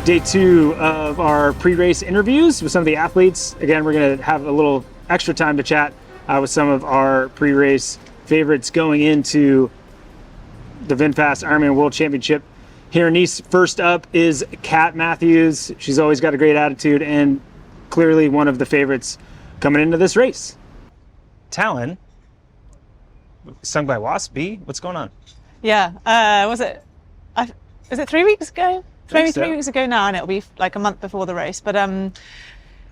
Day 2 of our pre-race interviews with some of the athletes. Again, we're going to have a little extra time to chat with some of our pre-race favorites going into the VinFast IRONMAN World Championship here in Nice. First up is Kat Matthews. She's always got a great attitude and clearly one of the favorites coming into this race. Talon, stung by wasp bee. What's going on? Yeah, was it 3 weeks ago? Maybe 3 weeks ago now, and it'll be like a month before the race. But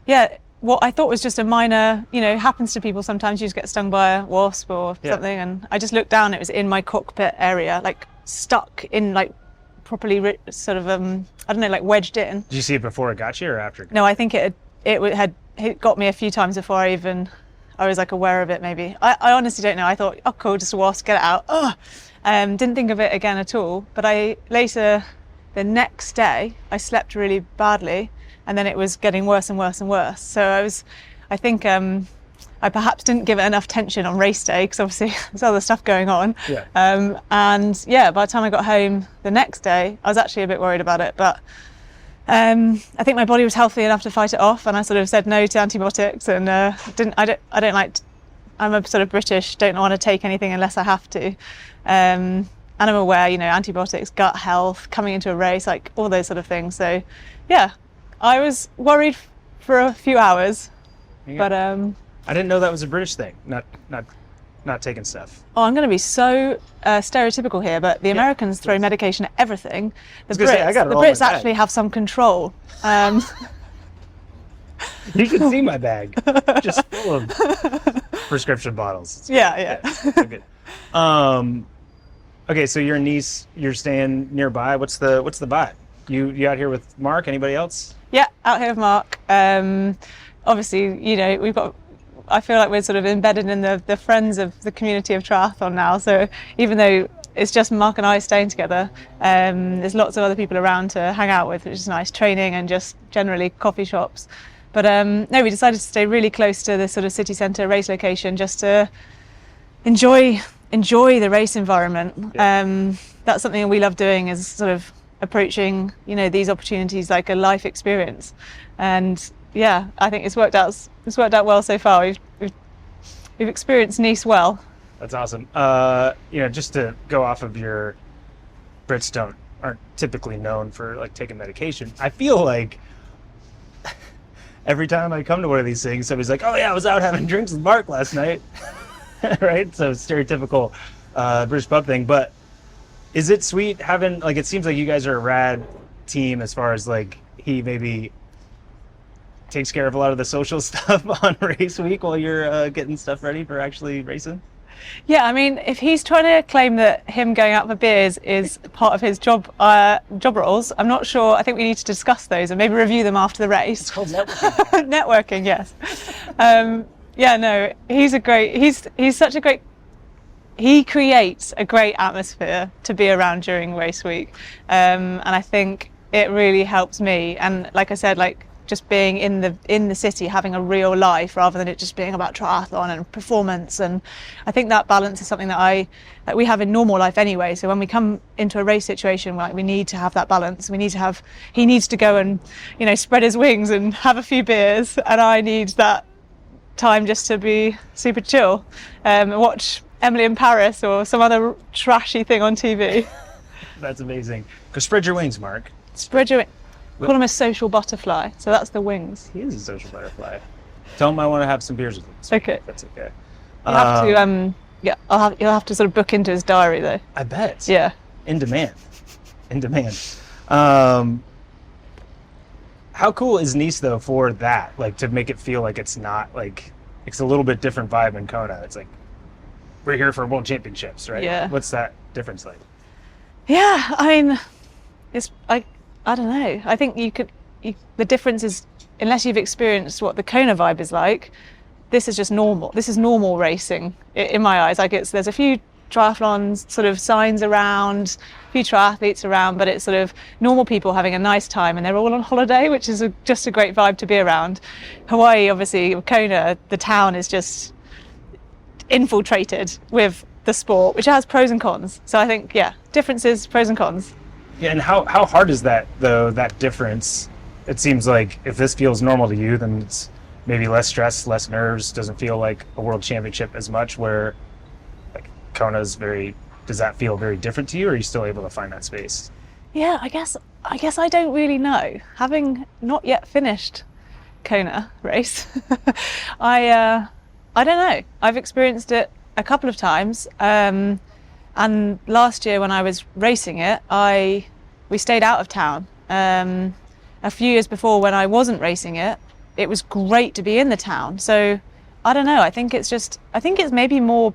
yeah, what I thought was just a minor, happens to people sometimes. You just get stung by a wasp or something, and I just looked down. It was in my cockpit area, like stuck in, like properly sort of I don't know, like wedged in. Did you see it before it got you or after? No, I think it had got me a few times before I was like aware of it. Maybe I honestly don't know. I thought, oh cool, just a wasp, get it out. Didn't think of it again at all. But the next day I slept really badly, and then it was getting worse and worse and worse. So I think I perhaps didn't give it enough attention on race day, because obviously there's other stuff going on. Yeah. And yeah, by the time I got home the next day, I was actually a bit worried about it, but I think my body was healthy enough to fight it off, and I sort of said no to antibiotics, and I'm a sort of British, don't want to take anything unless I have to. And I'm aware, antibiotics, gut health, coming into a race, like all those sort of things. So yeah, I was worried for a few hours, but I didn't know that was a British thing, not taking stuff. Oh, I'm going to be so stereotypical here, but the Americans throw medication at everything. The Brits actually have some control. You can see my bag, just full of prescription bottles. Yeah. So good. Okay, so you're in Nice. You're staying nearby. What's the vibe? You out here with Mark? Anybody else? Yeah, out here with Mark. Obviously, we've got. I feel like we're sort of embedded in the friends of the community of triathlon now. So even though it's just Mark and I staying together, there's lots of other people around to hang out with, which is nice. Training and just generally coffee shops. But no, we decided to stay really close to the sort of city centre race location just to enjoy the race environment. Yeah. That's something that we love doing, is sort of approaching these opportunities like a life experience. And yeah, I think it's worked out well so far. We've experienced Nice well. That's awesome. Just to go off of your, Brits aren't typically known for like taking medication. I feel like every time I come to one of these things, somebody's like, oh yeah, I was out having drinks with Mark last night. Right? So stereotypical British pub thing. But is it sweet having, like, it seems like you guys are a rad team as far as like he maybe takes care of a lot of the social stuff on race week while you're getting stuff ready for actually racing? Yeah, I mean, if he's trying to claim that him going out for beers is part of his job roles, I'm not sure. I think we need to discuss those and maybe review them after the race. It's called networking. Networking, yes. Yeah, no, he creates a great atmosphere to be around during race week. And I think it really helps me. And like I said, like just being in the city, having a real life rather than it just being about triathlon and performance. And I think that balance is something that we have in normal life anyway. So when we come into a race situation, we need to have that balance. He needs to go and, spread his wings and have a few beers, and I need that time just to be super chill, watch Emily in Paris or some other trashy thing on TV. That's amazing. Go spread your wings, Mark. Spread your wings. Call him a social butterfly. So that's the wings. He is a social butterfly. Tell him I want to have some beers with him. Okay. That's okay. You have to, you'll have to sort of book into his diary though. I bet. Yeah. In demand. How cool is Nice though for that? Like to make it feel like it's not like, it's a little bit different vibe in Kona. It's like, we're here for World Championships, right? Yeah. What's that difference like? Yeah, I mean, I don't know. I think the difference is, unless you've experienced what the Kona vibe is like, this is just normal. This is normal racing in my eyes. Like there's a few triathlons sort of signs around, a few triathletes around, but it's sort of normal people having a nice time, and they're all on holiday, which is just a great vibe to be around. Hawaii, obviously, Kona, the town is just infiltrated with the sport, which has pros and cons. So I think, yeah, differences, pros and cons. Yeah, and how hard is that though? That difference. It seems like if this feels normal to you, then it's maybe less stress, less nerves. Doesn't feel like a world championship as much. Where like Kona's very. Does that feel very different to you, or are you still able to find that space? Yeah, I guess I don't really know. Having not yet finished Kona race, I don't know. I've experienced it a couple of times, and last year when I was racing it, we stayed out of town. A few years before, when I wasn't racing it, it was great to be in the town. So I don't know. I think it's maybe more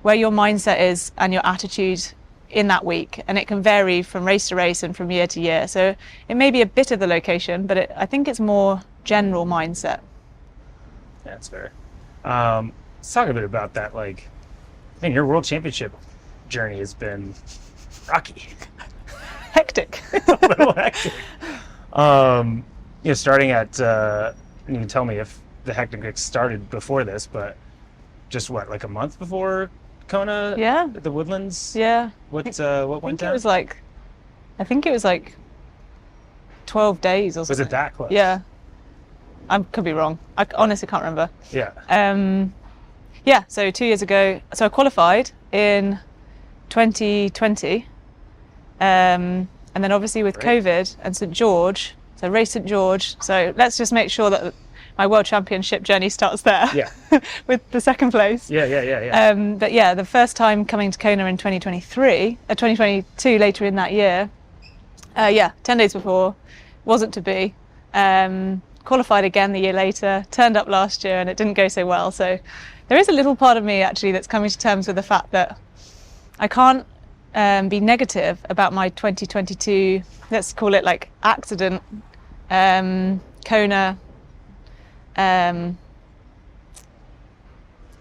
where your mindset is and your attitude in that week, and it can vary from race to race and from year to year. So it may be a bit of the location, but I think it's more general mindset. Yeah, that's fair. Let's talk a bit about that. Like, man, your world championship journey has been rocky, Hectic. a little hectic. Starting at, and you can tell me if the hectic started before this, but just like a month before Kona? Yeah. At the Woodlands? Yeah. What went down? I think it was like 12 days or something. Was it that close? Yeah. I could be wrong. I honestly can't remember. Yeah. Yeah, so 2 years ago, so I qualified in 2020. And then obviously with COVID and St. George, so race St. George. So let's just make sure that my world championship journey starts there. Yeah. With the second place. Yeah. But yeah, the first time coming to Kona in 2022, later in that year, 10 days before, wasn't to be. Qualified again the year later, turned up last year, and it didn't go so well. So there is a little part of me actually that's coming to terms with the fact that I can't be negative about my 2022, let's call it like accident, Kona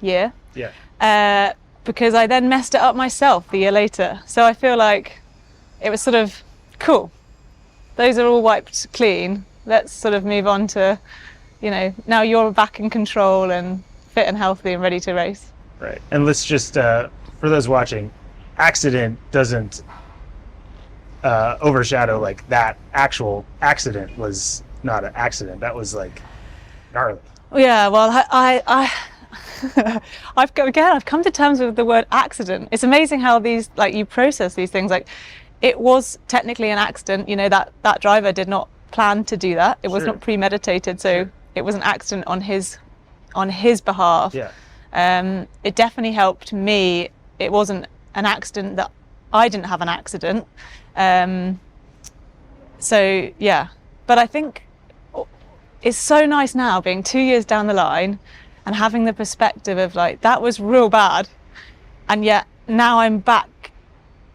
year. Yeah. Because I then messed it up myself the year later. So I feel like it was sort of cool. Those are all wiped clean. Let's sort of move on to, now you're back in control and fit and healthy and ready to race. Right. And let's just, for those watching, accident doesn't overshadow like that actual accident was not an accident. That was like gnarly. Yeah, well, I've come to terms with the word accident. It's amazing how these, like, you process these things. Like, it was technically an accident. That driver did not plan to do that. It was not premeditated. So it was an accident on his behalf. Yeah. It definitely helped me. It wasn't an accident that I didn't have an accident. So yeah, but I think it's so nice now being 2 years down the line and having the perspective of like, that was real bad. And yet now I'm back,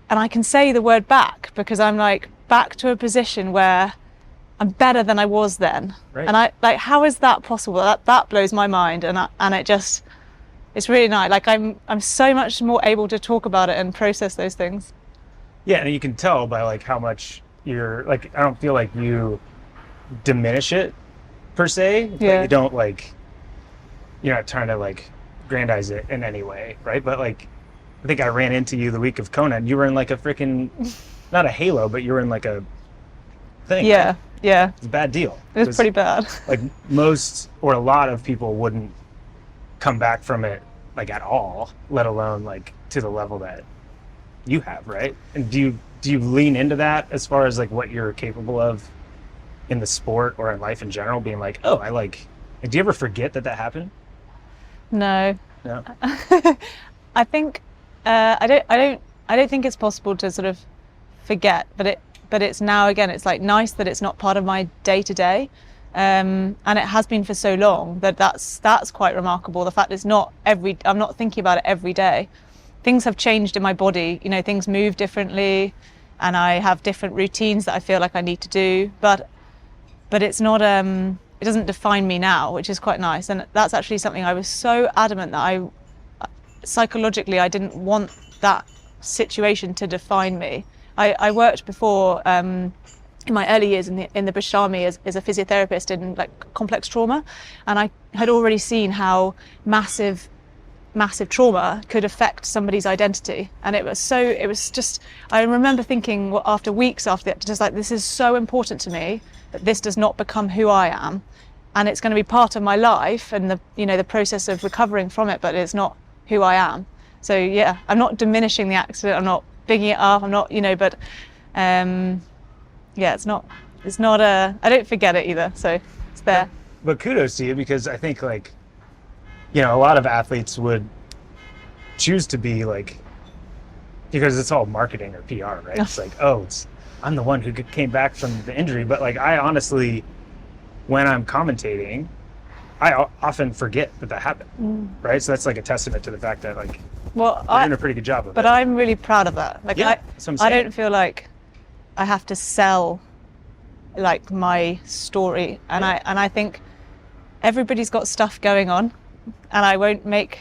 and I can say the word back because I'm like back to a position where I'm better than I was then. Right. And I like, how is that possible? That blows my mind. And it's really nice. Like I'm so much more able to talk about it and process those things. Yeah. And you can tell by like how much you're like, I don't feel like you diminish it per se. Yeah. You don't like, you're not trying to like grandize it in any way. Right. But like, I think I ran into you the week of Kona and you were in like a freaking, not a halo, but you were in like a thing. Yeah. Right? Yeah. It's a bad deal. It was pretty bad. Like most or a lot of people wouldn't come back from it like at all, let alone like to the level that you have, right? And do you lean into that as far as like what you're capable of in the sport or in life in general, being like, oh, I like do you ever forget that happened? No. No. I think I don't think it's possible to sort of forget, but it's now, again, it's like nice that it's not part of my day to day, and it has been for so long that's quite remarkable. The fact it's not I'm not thinking about it every day. Things have changed in my body, things move differently, and I have different routines that I feel like I need to do, but it's not it doesn't define me now, which is quite nice. And that's actually something I was so adamant that psychologically I didn't want that situation to define me. I worked before in my early years in the British Army as a physiotherapist in like complex trauma, and I had already seen how massive massive trauma could affect somebody's identity. And it was just, I remember thinking after weeks after that, just like, this is so important to me that this does not become who I am, and it's going to be part of my life and the process of recovering from it, but it's not who I am. So yeah, I'm not diminishing the accident, I'm not bigging it up, I'm not, but yeah, it's not I don't forget it either, so it's there. But kudos to you, because I think like, a lot of athletes would choose to be like, because it's all marketing or PR, right? It's like, I'm the one who came back from the injury. But like, I honestly, when I'm commentating, I often forget that happened, right? So that's like a testament to the fact that like, you're doing a pretty good job of it. But I'm really proud of that. Like, yeah, I don't feel like I have to sell like my story, and I think everybody's got stuff going on, and I won't make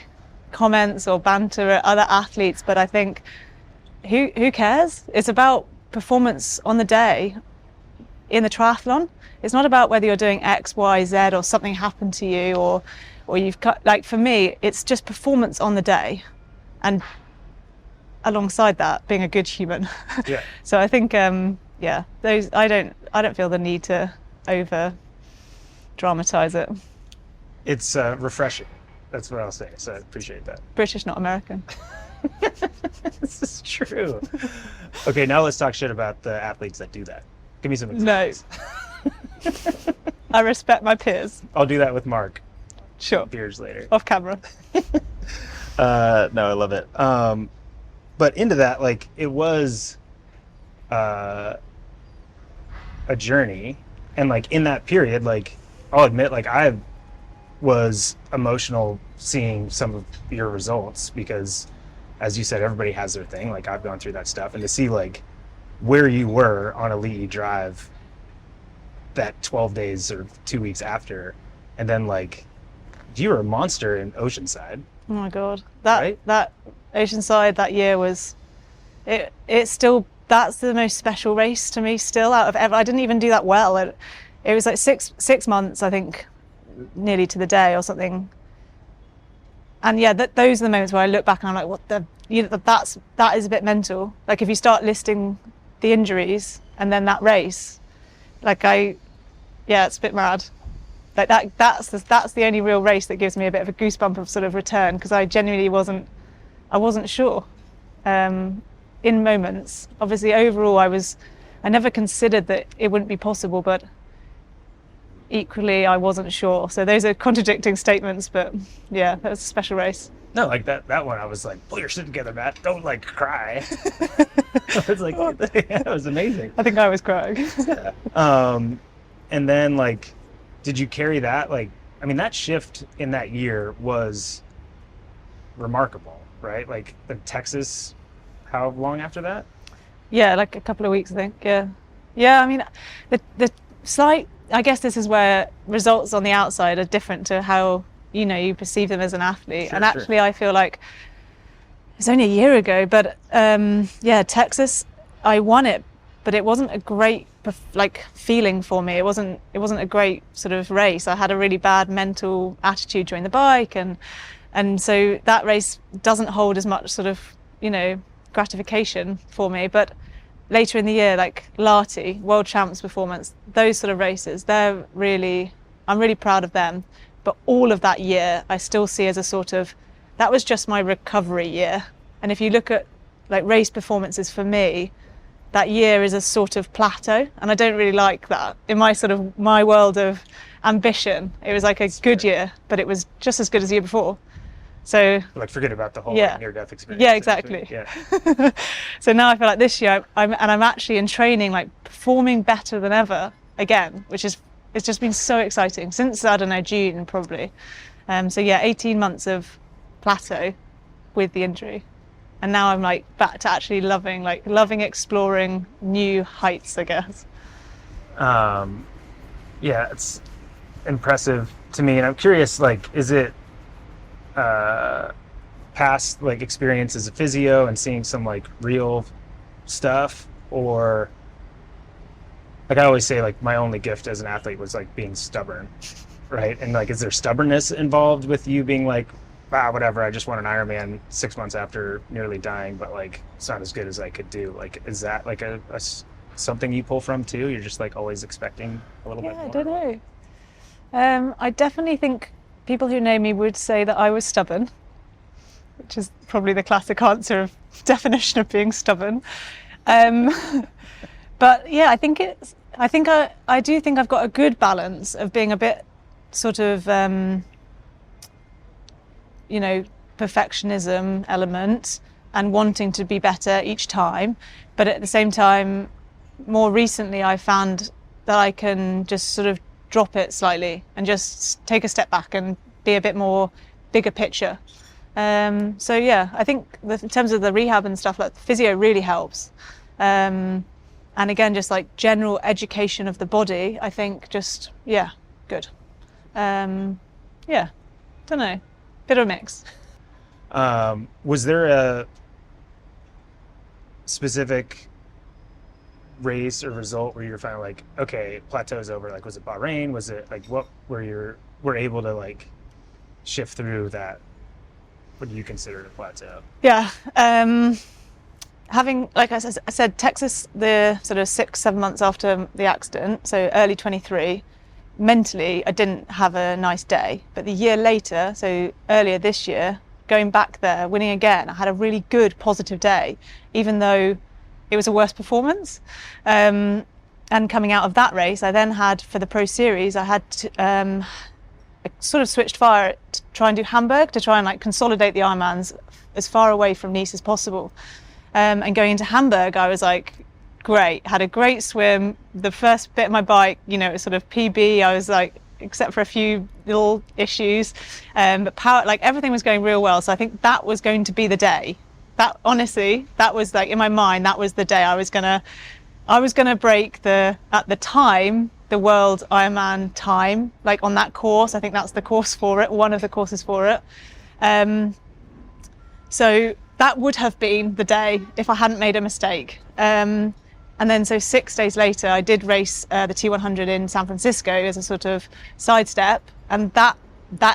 comments or banter at other athletes, but I think who cares? It's about performance on the day in the triathlon. It's not about whether you're doing X, Y, Z, or something happened to you, or you've cut. Like, for me, it's just performance on the day, and alongside that, being a good human. Yeah. So I think those, I don't feel the need to over dramatize it. It's refreshing. That's what I'll say. So I appreciate that. British, not American. This is true. Okay, now let's talk shit about the athletes that do that. Give me some examples. No. I respect my peers. I'll do that with Mark. Sure. Beers later. Off camera. No, I love it. But into that, like, it was a journey, and like in that period, like, I'll admit, like, I was emotional seeing some of your results, because as you said, everybody has their thing. Like, I've gone through that stuff, and to see like where you were on Elite Drive that 12 days or 2 weeks after, and then like you were a monster in Oceanside. Oh my God. Right? That Oceanside that year was, it's still, that's the most special race to me still out of ever. I didn't even do that well. It was like six months, I think, nearly to the day or something. And yeah, those are the moments where I look back and I'm like, what the, that is a bit mental. Like, if you start listing the injuries and then that race, like it's a bit mad. Like that's the only real race that gives me a bit of a goosebump of sort of return, because I genuinely wasn't sure. In moments, obviously overall I never considered that it wouldn't be possible, but equally I wasn't sure. So those are contradicting statements, but yeah, that was a special race. No, like that one, I was like, pull your shit together, Matt. Don't like cry. I was like, yeah, it was amazing. I think I was crying. Yeah. And then like, did you carry that? Like, I mean, that shift in that year was remarkable, right? Like the Texas, how long after that? Yeah, like a couple of weeks, I think. Yeah. I mean, the slight, I guess this is where results on the outside are different to how you perceive them as an athlete. Sure, and actually, I feel like it's only a year ago, but Texas, I won it, but it wasn't a great feeling for me. It wasn't a great sort of race. I had a really bad mental attitude during the bike, and so that race doesn't hold as much sort of gratification for me. But later in the year, like Lati, World Champs performance, those sort of races, I'm really proud of them. But all of that year, I still see as a sort of, that was just my recovery year. And if you look at like race performances for me, that year is a sort of plateau. And I don't really like that. In my world of ambition, it was like a good year, but it was just as good as the year before. So like, forget about the whole near-death experience. Yeah, exactly. Yeah. So now I feel like this year I'm actually in training, like performing better than ever again, it's just been so exciting since, I don't know, June probably. So yeah, 18 months of plateau with the injury, and now I'm like back to actually loving exploring new heights, I guess. Yeah, it's impressive to me, and I'm curious, like, is it past like experience as a physio and seeing some like real stuff, or like I always say, like my only gift as an athlete was like being stubborn, right? And like, is there stubbornness involved with you being like whatever, I just won an Ironman 6 months after nearly dying, but like it's not as good as I could do. Like, is that like something you pull from too? You're just like always expecting a little bit more? I don't know. I definitely think people who know me would say that I was stubborn, which is probably the classic answer of definition of being stubborn. But yeah, I do think I've got a good balance of being a bit sort of, perfectionism element and wanting to be better each time. But at the same time, more recently, I found that I can just sort of drop it slightly and just take a step back and be a bit more bigger picture. So yeah, I think in terms of the rehab and stuff, like physio really helps. And again, just like general education of the body, I think just, yeah, good. Don't know, bit of a mix. Was there a specific race or result where you're finally like, okay, plateau's over? Like, was it Bahrain? Was it like what where you were able to like shift through that? What do you consider a plateau? Yeah. Having, like I said, Texas, the sort of 6-7 months after the accident, so early 23, mentally I didn't have a nice day. But the year later, so earlier this year, going back there, winning again, I had a really good positive day, even though it was a worse performance. And coming out of that race, I then had, for the Pro Series, I had to, I sort of switched fire to try and do Hamburg, to try and like consolidate the Ironmans as far away from Nice as possible. And going into Hamburg, I was like, great, had a great swim. The first bit of my bike, it was sort of PB. I was like, except for a few little issues, but power, like everything was going real well. So I think that was going to be the day. That honestly, that was like in my mind, that was the day I was gonna break at the time, the world Ironman time, like on that course. I think that's the course for it, one of the courses for it. So that would have been the day if I hadn't made a mistake. And then so 6 days later, I did race the T100 in San Francisco as a sort of sidestep. And that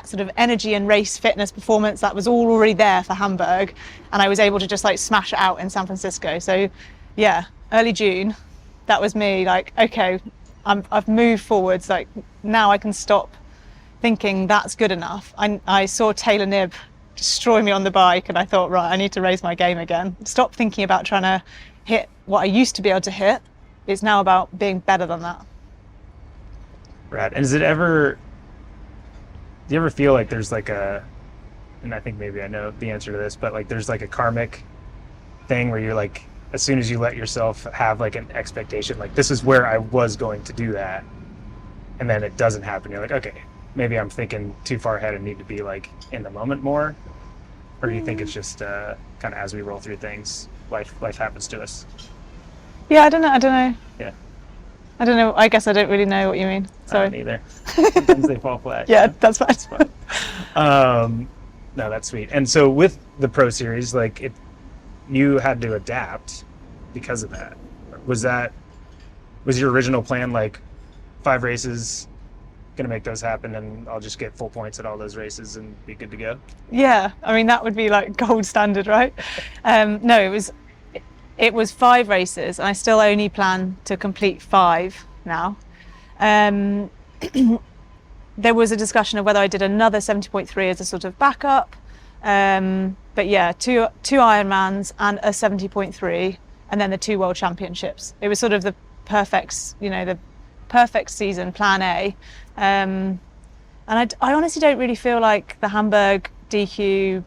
sort of energy and race fitness performance, that was all already there for Hamburg. And I was able to just like smash it out in San Francisco. So yeah, early June, that was me like, okay, I've moved forwards. Like now I can stop thinking that's good enough. I saw Taylor Knibb destroy me on the bike and I thought, right, I need to raise my game again. Stop thinking about trying to hit what I used to be able to hit. It's now about being better than that. Right. And do you ever feel like there's like and I think maybe I know the answer to this, but like there's like a karmic thing where you're like, as soon as you let yourself have like an expectation, like this is where I was going to do that, and then it doesn't happen, you're like, okay, maybe I'm thinking too far ahead and need to be like in the moment more? Or do you think it's just kind of as we roll through things, life happens to us? Yeah, I don't know. Yeah. I don't know. I guess I don't really know what you mean. Sorry. Neither. Sometimes they fall flat. Yeah, that's fine. That's fine. No, that's sweet. And so with the Pro Series, like you had to adapt because of that. Was your original plan like 5 races, gonna make those happen, and I'll just get full points at all those races and be good to go? Yeah, I mean that would be like gold standard, right? No, it was 5 races, and I still only plan to complete 5 now. There was a discussion of whether I did another 70.3 as a sort of backup, but yeah, two Ironmans and a 70.3, and then the 2 World Championships. It was sort of the perfect season, plan A. And I honestly don't really feel like the Hamburg DQ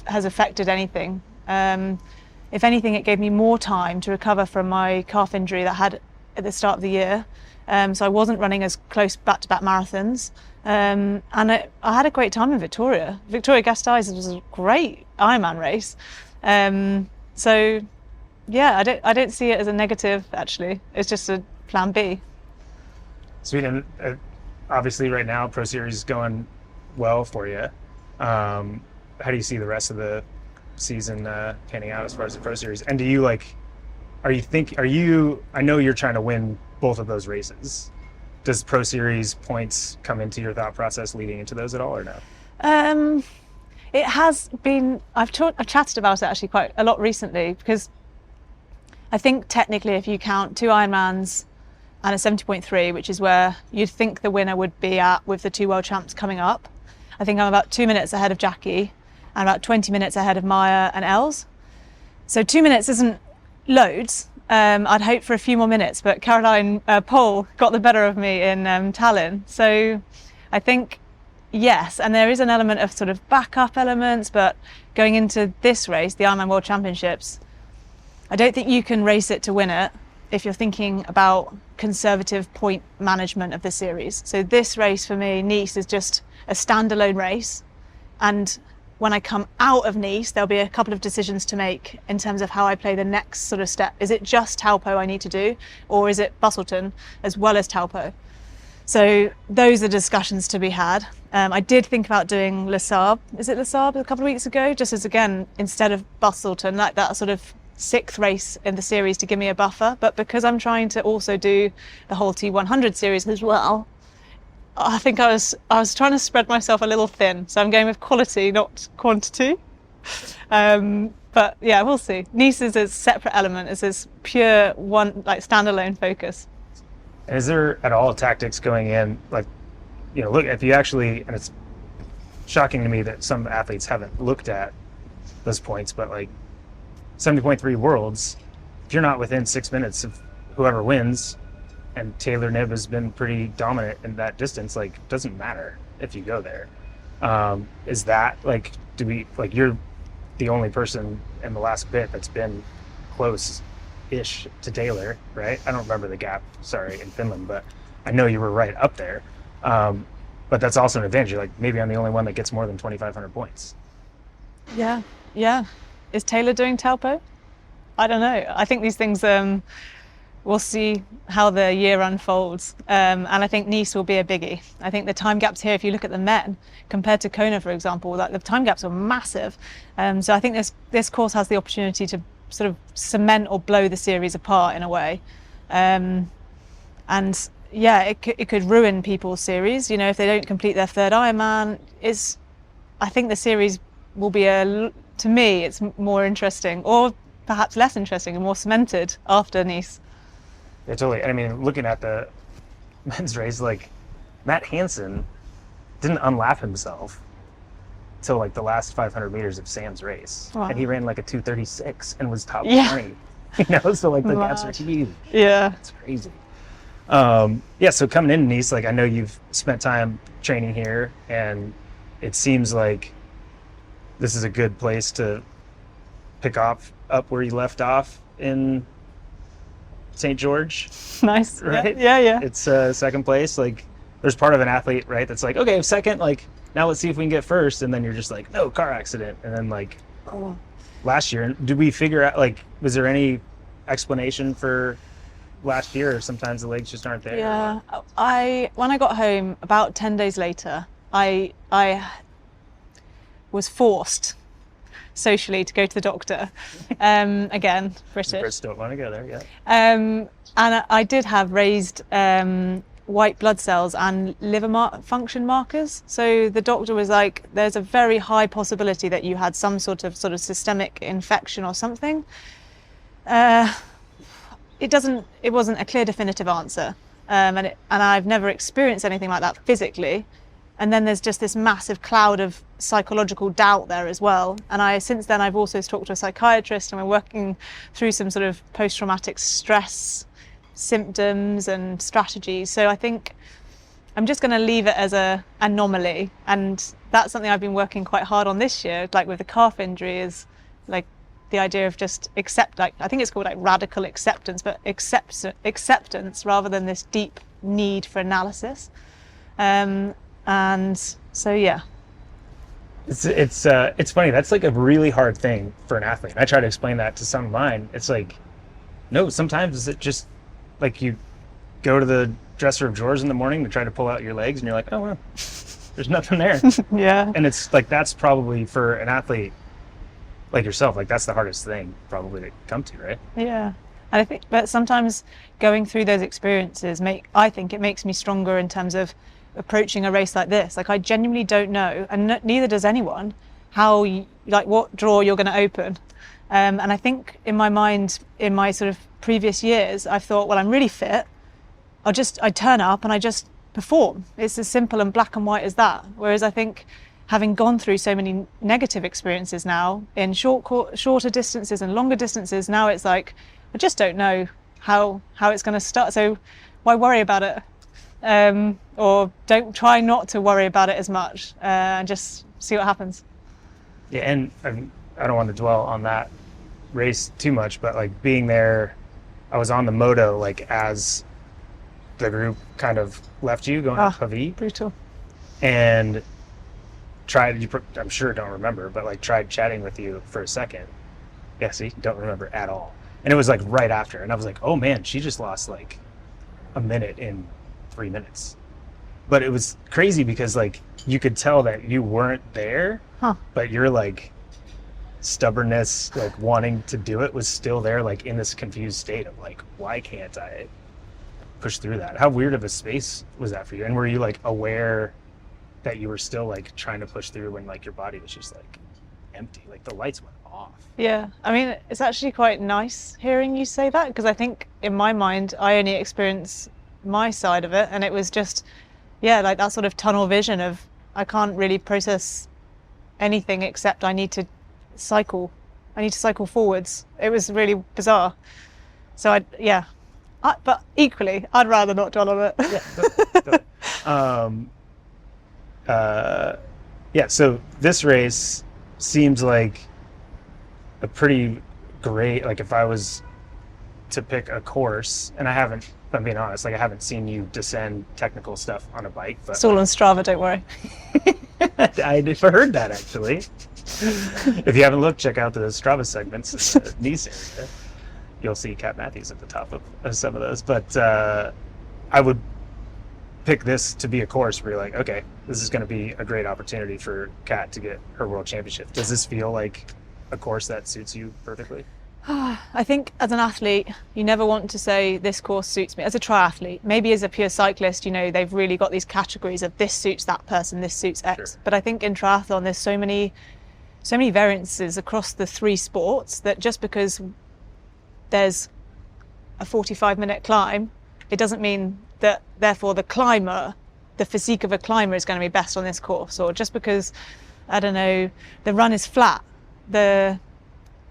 has affected anything. If anything, it gave me more time to recover from my calf injury that I had at the start of the year. So I wasn't running as close back-to-back marathons. And I had a great time in Victoria. Victoria-Gasteiz was a great Ironman race. So yeah, I don't see it as a negative, actually. It's just a plan B. Sweet. And obviously right now Pro Series is going well for you. How do you see the rest of the season panning out as far as the Pro Series? And do you I know you're trying to win both of those races. Does Pro Series points come into your thought process leading into those at all, or no? It has been, I've chatted about it actually quite a lot recently, because I think technically if you count 2 Ironmans and a 70.3, which is where you'd think the winner would be at with the 2 world champs coming up, I think I'm about 2 minutes ahead of Jackie and about 20 minutes ahead of Maya and Els. So 2 minutes isn't loads. I'd hope for a few more minutes, but Caroline Pohl got the better of me in Tallinn. So I think, yes, and there is an element of sort of backup elements, but going into this race, the Ironman World Championships, I don't think you can race it to win it if you're thinking about conservative point management of the series. So this race for me, Nice, is just a standalone race. And when I come out of Nice, there'll be a couple of decisions to make in terms of how I play the next sort of step. Is it just Taupo I need to do, or is it Busselton as well as Taupo? So those are discussions to be had. I did think about doing Les Sables. Is it Les Sables a couple of weeks ago? Just as, again, instead of Busselton, like that sort of 6th race in the series to give me a buffer. But because I'm trying to also do the whole T100 series as well, I think I was trying to spread myself a little thin. So I'm going with quality, not quantity. But yeah, we'll see. Nice is a separate element. It's this pure one, like standalone focus. Is there at all tactics going in, like, you know, look, if you actually, and it's shocking to me that some athletes haven't looked at those points, but like 70.3 worlds, if you're not within 6 minutes of whoever wins, and Taylor Knibb has been pretty dominant in that distance, like, it doesn't matter if you go there. Is that, like, you're the only person in the last bit that's been close-ish to Taylor, right? I don't remember the gap, sorry, in Finland, but I know you were right up there. But that's also an advantage. You're like, maybe I'm the only one that gets more than 2,500 points. Yeah. Is Taylor doing Taupo? I don't know. I think these things, we'll see how the year unfolds. And I think Nice will be a biggie. I think the time gaps here, if you look at the men, compared to Kona, for example, like the time gaps are massive. So I think this course has the opportunity to sort of cement or blow the series apart in a way. And yeah, it could ruin people's series. You know, if they don't complete their 3rd Ironman, I think the series will be to me, it's more interesting, or perhaps less interesting and more cemented after Nice. Yeah, totally. I mean, looking at the men's race, like, Matt Hansen didn't unlap himself till like the last 500 meters of Sam's race. Wow. And he ran like a 2:36 and was top 20. You know, so like the gaps are huge. Yeah. It's crazy. Yeah, so coming into Nice, like, I know you've spent time training here, and it seems like this is a good place to pick up where you left off in St. George. Nice. Right? Yeah. It's second place. Like, there's part of an athlete, right, that's like, okay, second, like, now let's see if we can get first. And then you're just like, no, car accident. And then, like, last year, did we figure out, like, was there any explanation for last year, or sometimes the legs just aren't there? Yeah. When I got home about 10 days later, I was forced socially to go to the doctor. Again, British. Brits don't want to go there, yeah. And I did have raised white blood cells and liver function markers. So the doctor was like, there's a very high possibility that you had some sort of systemic infection or something. It wasn't a clear definitive answer. And I've never experienced anything like that physically. And then there's just this massive cloud of psychological doubt there as well. And since then I've also talked to a psychiatrist, and we're working through some sort of post-traumatic stress symptoms and strategies. So I think I'm just going to leave it as an anomaly. And that's something I've been working quite hard on this year, like with the calf injury, is like the idea of just I think it's called like radical acceptance, but acceptance rather than this deep need for analysis. And so, yeah. It's funny. That's like a really hard thing for an athlete. I try to explain that to some of mine. It's like, no, sometimes it just, like, you go to the dresser of drawers in the morning to try to pull out your legs, and you're like, oh, well, there's nothing there. Yeah. And it's like, that's probably for an athlete like yourself, like, that's the hardest thing probably to come to, right? Yeah. And I think, but sometimes going through those experiences I think it makes me stronger in terms of approaching a race like this. Like, I genuinely don't know, and neither does anyone, like what drawer you're going to open. And I think in my mind, in my sort of previous years, I've thought, well, I'm really fit. I turn up and I just perform. It's as simple and black and white as that. Whereas I think having gone through so many negative experiences now in shorter distances and longer distances, now it's like, I just don't know how it's going to start. So why worry about it? Or don't try not to worry about it as much and just see what happens. Yeah, and I don't want to dwell on that race too much, but like being there, I was on the moto like as the group kind of left you going to Haug. Brutal. And I'm sure don't remember, but like tried chatting with you for a second. Yeah, see, don't remember at all. And it was like right after, and I was like, oh man, she just lost like a minute in 3 minutes. But it was crazy because like you could tell that you weren't there, but your like stubbornness, like wanting to do it was still there, like in this confused state of like, why can't I push through that? How weird of a space was that for you? And were you like aware that you were still like trying to push through when like your body was just like empty, like the lights went off? Yeah, I mean, it's actually quite nice hearing you say that, because I think in my mind I only experience my side of it, and it was just, yeah, like that sort of tunnel vision of I can't really process anything except I need to cycle forwards. It was really bizarre. So but equally I'd rather not dwell on it. Yeah, so this race seems like a pretty great, like if I was to pick a course, and if I'm being honest, like I haven't seen you descend technical stuff on a bike, but it's all on Strava, don't worry. I've heard that actually. If you haven't looked, check out the Strava segments in the Nice area. You'll see Kat Matthews at the top of some of those. But I would pick this to be a course where you're like, okay, this is going to be a great opportunity for Kat to get her world championship. Does this feel like a course that suits you perfectly? I think as an athlete, you never want to say this course suits me. As a triathlete, maybe as a pure cyclist, you know, they've really got these categories of this suits that person, this suits X. Sure. But I think in triathlon, there's so many variances across the three sports that just because there's a 45-minute climb, it doesn't mean that therefore the physique of a climber is going to be best on this course. Or just because, I don't know, the run is flat, the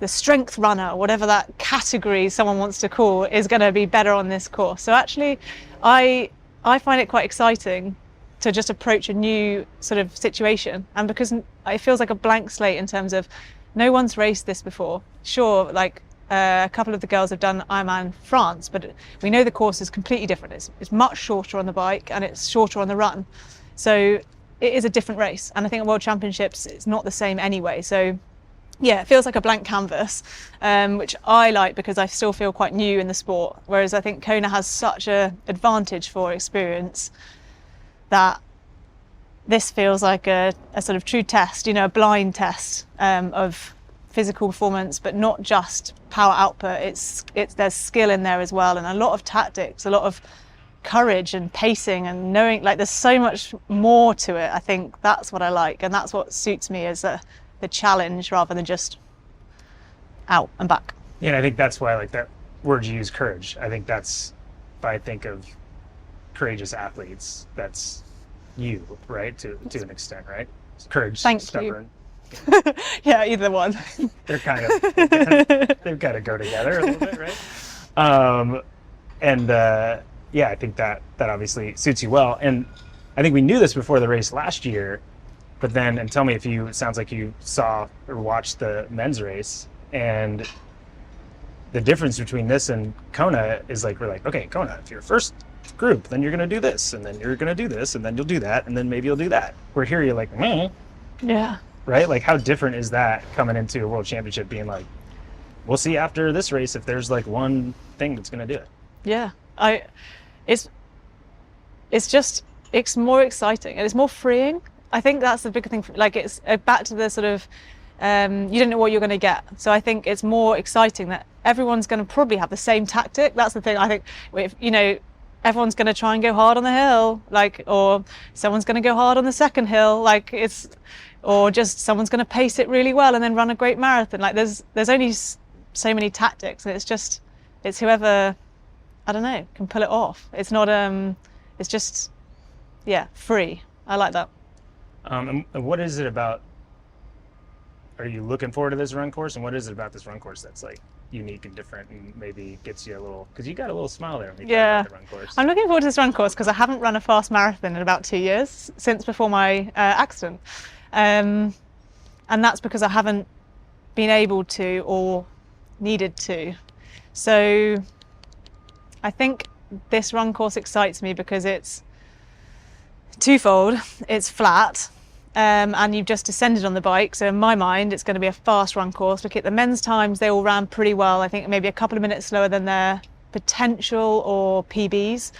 strength runner, whatever that category someone wants to call, is going to be better on this course. So actually, I find it quite exciting to just approach a new sort of situation. And because it feels like a blank slate in terms of no one's raced this before. Sure, like a couple of the girls have done Ironman France, but we know the course is completely different. It's much shorter on the bike and it's shorter on the run. So it is a different race. And I think at World Championships, it's not the same anyway. So yeah, it feels like a blank canvas, which I like because I still feel quite new in the sport. Whereas I think Kona has such an advantage for experience that this feels like a sort of true test, you know, a blind test of physical performance, but not just power output. There's skill in there as well, and a lot of tactics, a lot of courage and pacing and knowing, like there's so much more to it. I think that's what I like, and that's what suits me as the challenge rather than just out and back. Yeah, and I think that's why I like that word you use, courage. I think that's, if I think of courageous athletes, that's you, right? To an extent, right? Courage, Thank stubborn. You. Yeah, either one. They kind of go together a little bit, right? Yeah, I think that obviously suits you well. And I think we knew this before the race last year, but then, and tell me if it sounds like you saw or watched the men's race, and the difference between this and Kona is like, we're like, okay, Kona, if you're first group, then you're going to do this, and then you're going to do this, and then you'll do that, and then maybe you'll do that. Where here you're like, yeah. Right? Like, how different is that coming into a world championship being like, we'll see after this race if there's like one thing that's going to do it. Yeah. It's more exciting and it's more freeing. I think that's the big thing. Like, it's back to the sort of, you don't know what you're going to get. So I think it's more exciting that everyone's going to probably have the same tactic. That's the thing. I think, if, you know, everyone's going to try and go hard on the hill, like, or someone's going to go hard on the second hill. Like, or just someone's going to pace it really well and then run a great marathon. Like there's only so many tactics, and it's whoever, I don't know, can pull it off. It's not it's just, yeah, free. I like that. And what is it about, are you looking forward to this run course, and what is it about this run course that's like unique and different and maybe gets you a little, because you got a little smile there when you talk about the run course. I'm looking forward to this run course because I haven't run a fast marathon in about 2 years, since before my accident, and that's because I haven't been able to or needed to. So I think this run course excites me because it's twofold. It's flat, and you've just descended on the bike, so in my mind it's going to be a fast run course. Look at the men's times, they all ran pretty well. I think maybe a couple of minutes slower than their potential or PBs,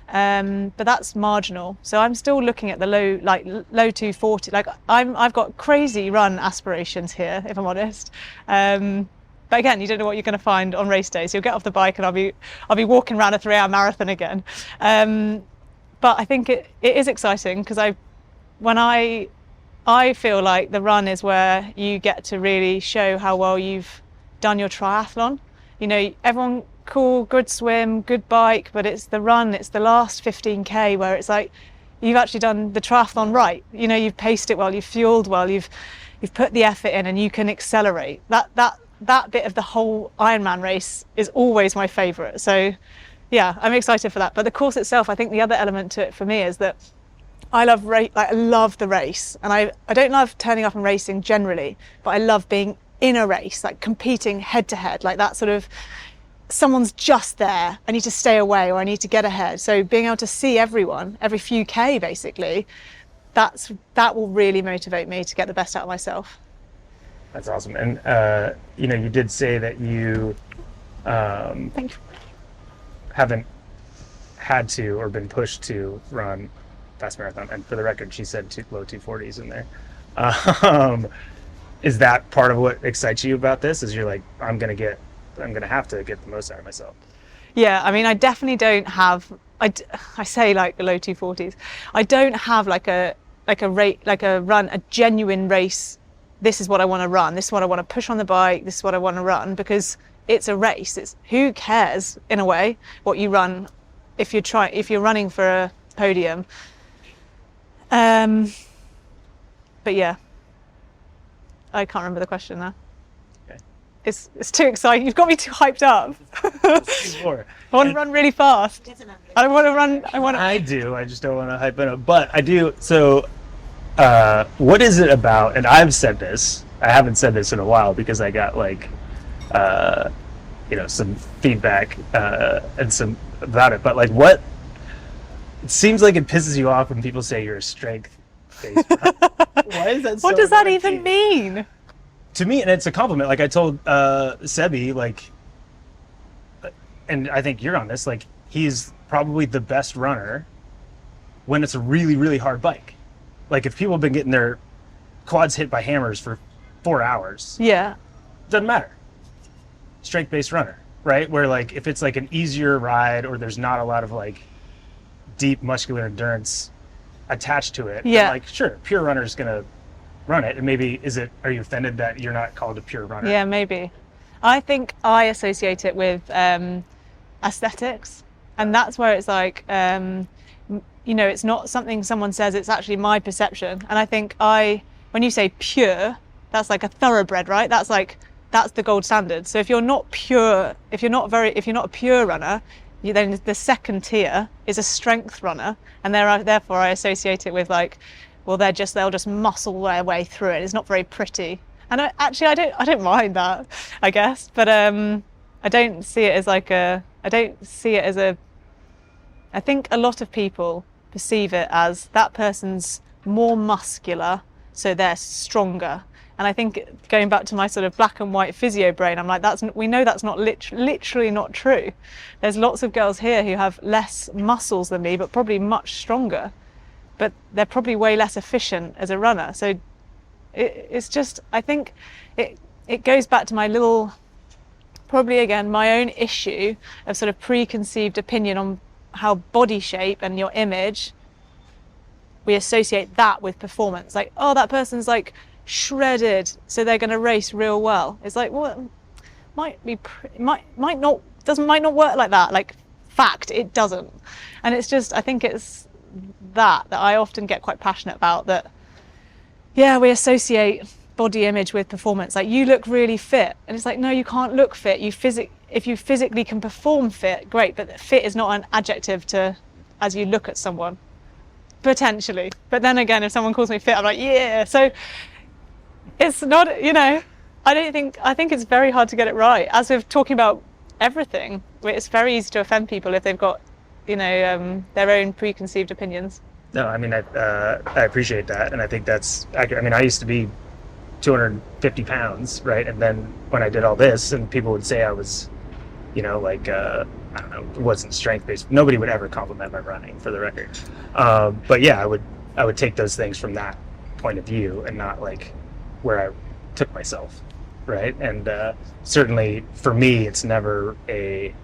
but that's marginal. So I'm still looking at the low 240. Like I've got crazy run aspirations here, if I'm honest. But again, you don't know what you're going to find on race day. So you'll get off the bike and I'll be walking around a 3-hour marathon again. But I think it is exciting because I feel like the run is where you get to really show how well you've done your triathlon. You know, everyone, cool, good swim, good bike, but it's the run, it's the last 15K where it's like you've actually done the triathlon right. You know, you've paced it well, you've fueled well, you've put the effort in, and you can accelerate. That bit of the whole Ironman race is always my favourite. So yeah, I'm excited for that. But the course itself, I think the other element to it for me is that I love the race, and I don't love turning up and racing generally, but I love being in a race, like competing head to head, like that sort of, someone's just there, I need to stay away or I need to get ahead. So being able to see everyone every few K basically, that will really motivate me to get the best out of myself. That's awesome. And you know, you did say that you Thank you. haven't had to or been pushed to run fast marathon, and for the record she said low 240s in there. Is that part of what excites you about this, is you're like, I'm gonna have to get the most out of myself? Yeah, I mean, I definitely don't have, I say like the low 240s, I don't have like a run, a genuine race. This is what I want to run, this is what I want to push on the bike, this is what I want to run, because it's a race. It's, who cares in a way what you run if you're running for a podium. But yeah, I can't remember the question now. Okay. It's too exciting. You've got me too hyped up. More. I want to run really fast. I want to run. I do. I just don't want to hype it up. But I do. So, what is it about? And I've said this. I haven't said this in a while because I got like, you know, some feedback and some about it. But like, what? It seems like it pisses you off when people say you're a strength-based runner. Why is that so What does that annoying even mean? To me, and it's a compliment. Like I told Sebi, like, and I think you're on this, like, he's probably the best runner when it's a really, really hard bike. Like if people have been getting their quads hit by hammers for 4 hours, Yeah. doesn't matter. Strength-based runner, right? Where like if it's like an easier ride or there's not a lot of like deep muscular endurance attached to it, Yeah. then like sure, pure runner's gonna run it. And maybe are you offended that you're not called a pure runner? Yeah, maybe. I think I associate it with aesthetics, and that's where it's like, you know, it's not something someone says, it's actually my perception. And I think when you say pure, that's like a thoroughbred, right? That's the gold standard. So if you're not pure, if you're not a pure runner, then the second tier is a strength runner, and therefore I associate it with like, well, they'll just muscle their way through it. It's not very pretty, and I don't mind that, I guess, but I don't see it as I think a lot of people perceive it as that person's more muscular, so they're stronger. And I think going back to my sort of black and white physio brain, I'm like, we know that's not literally not true. There's lots of girls here who have less muscles than me, but probably much stronger. But they're probably way less efficient as a runner. So it's just, I think it goes back to my little, probably again, my own issue of sort of preconceived opinion on how body shape and your image we associate that with performance. Like, oh, that person's like shredded, so they're going to race real well. It's like, well, might not work like that. Like, fact, it doesn't. And it's just, I think it's that I often get quite passionate about, that yeah, we associate body image with performance. Like, you look really fit, and it's like, no, you can't look fit. If you physically can perform fit, great, but fit is not an adjective to as you look at someone, potentially. But then again, if someone calls me fit, I'm like, yeah. So it's not, you know, I think it's very hard to get it right. As we're talking about everything, it's very easy to offend people if they've got, you know, their own preconceived opinions. No, I mean, I appreciate that, and I think that's accurate. I mean, I used to be 250 pounds, right? And then when I did all this, and people would say I was, you know, like, I don't know, it wasn't strength-based. Nobody would ever compliment my running, for the record. But yeah, I would take those things from that point of view, and not like where I took myself, right? And certainly for me, it's never a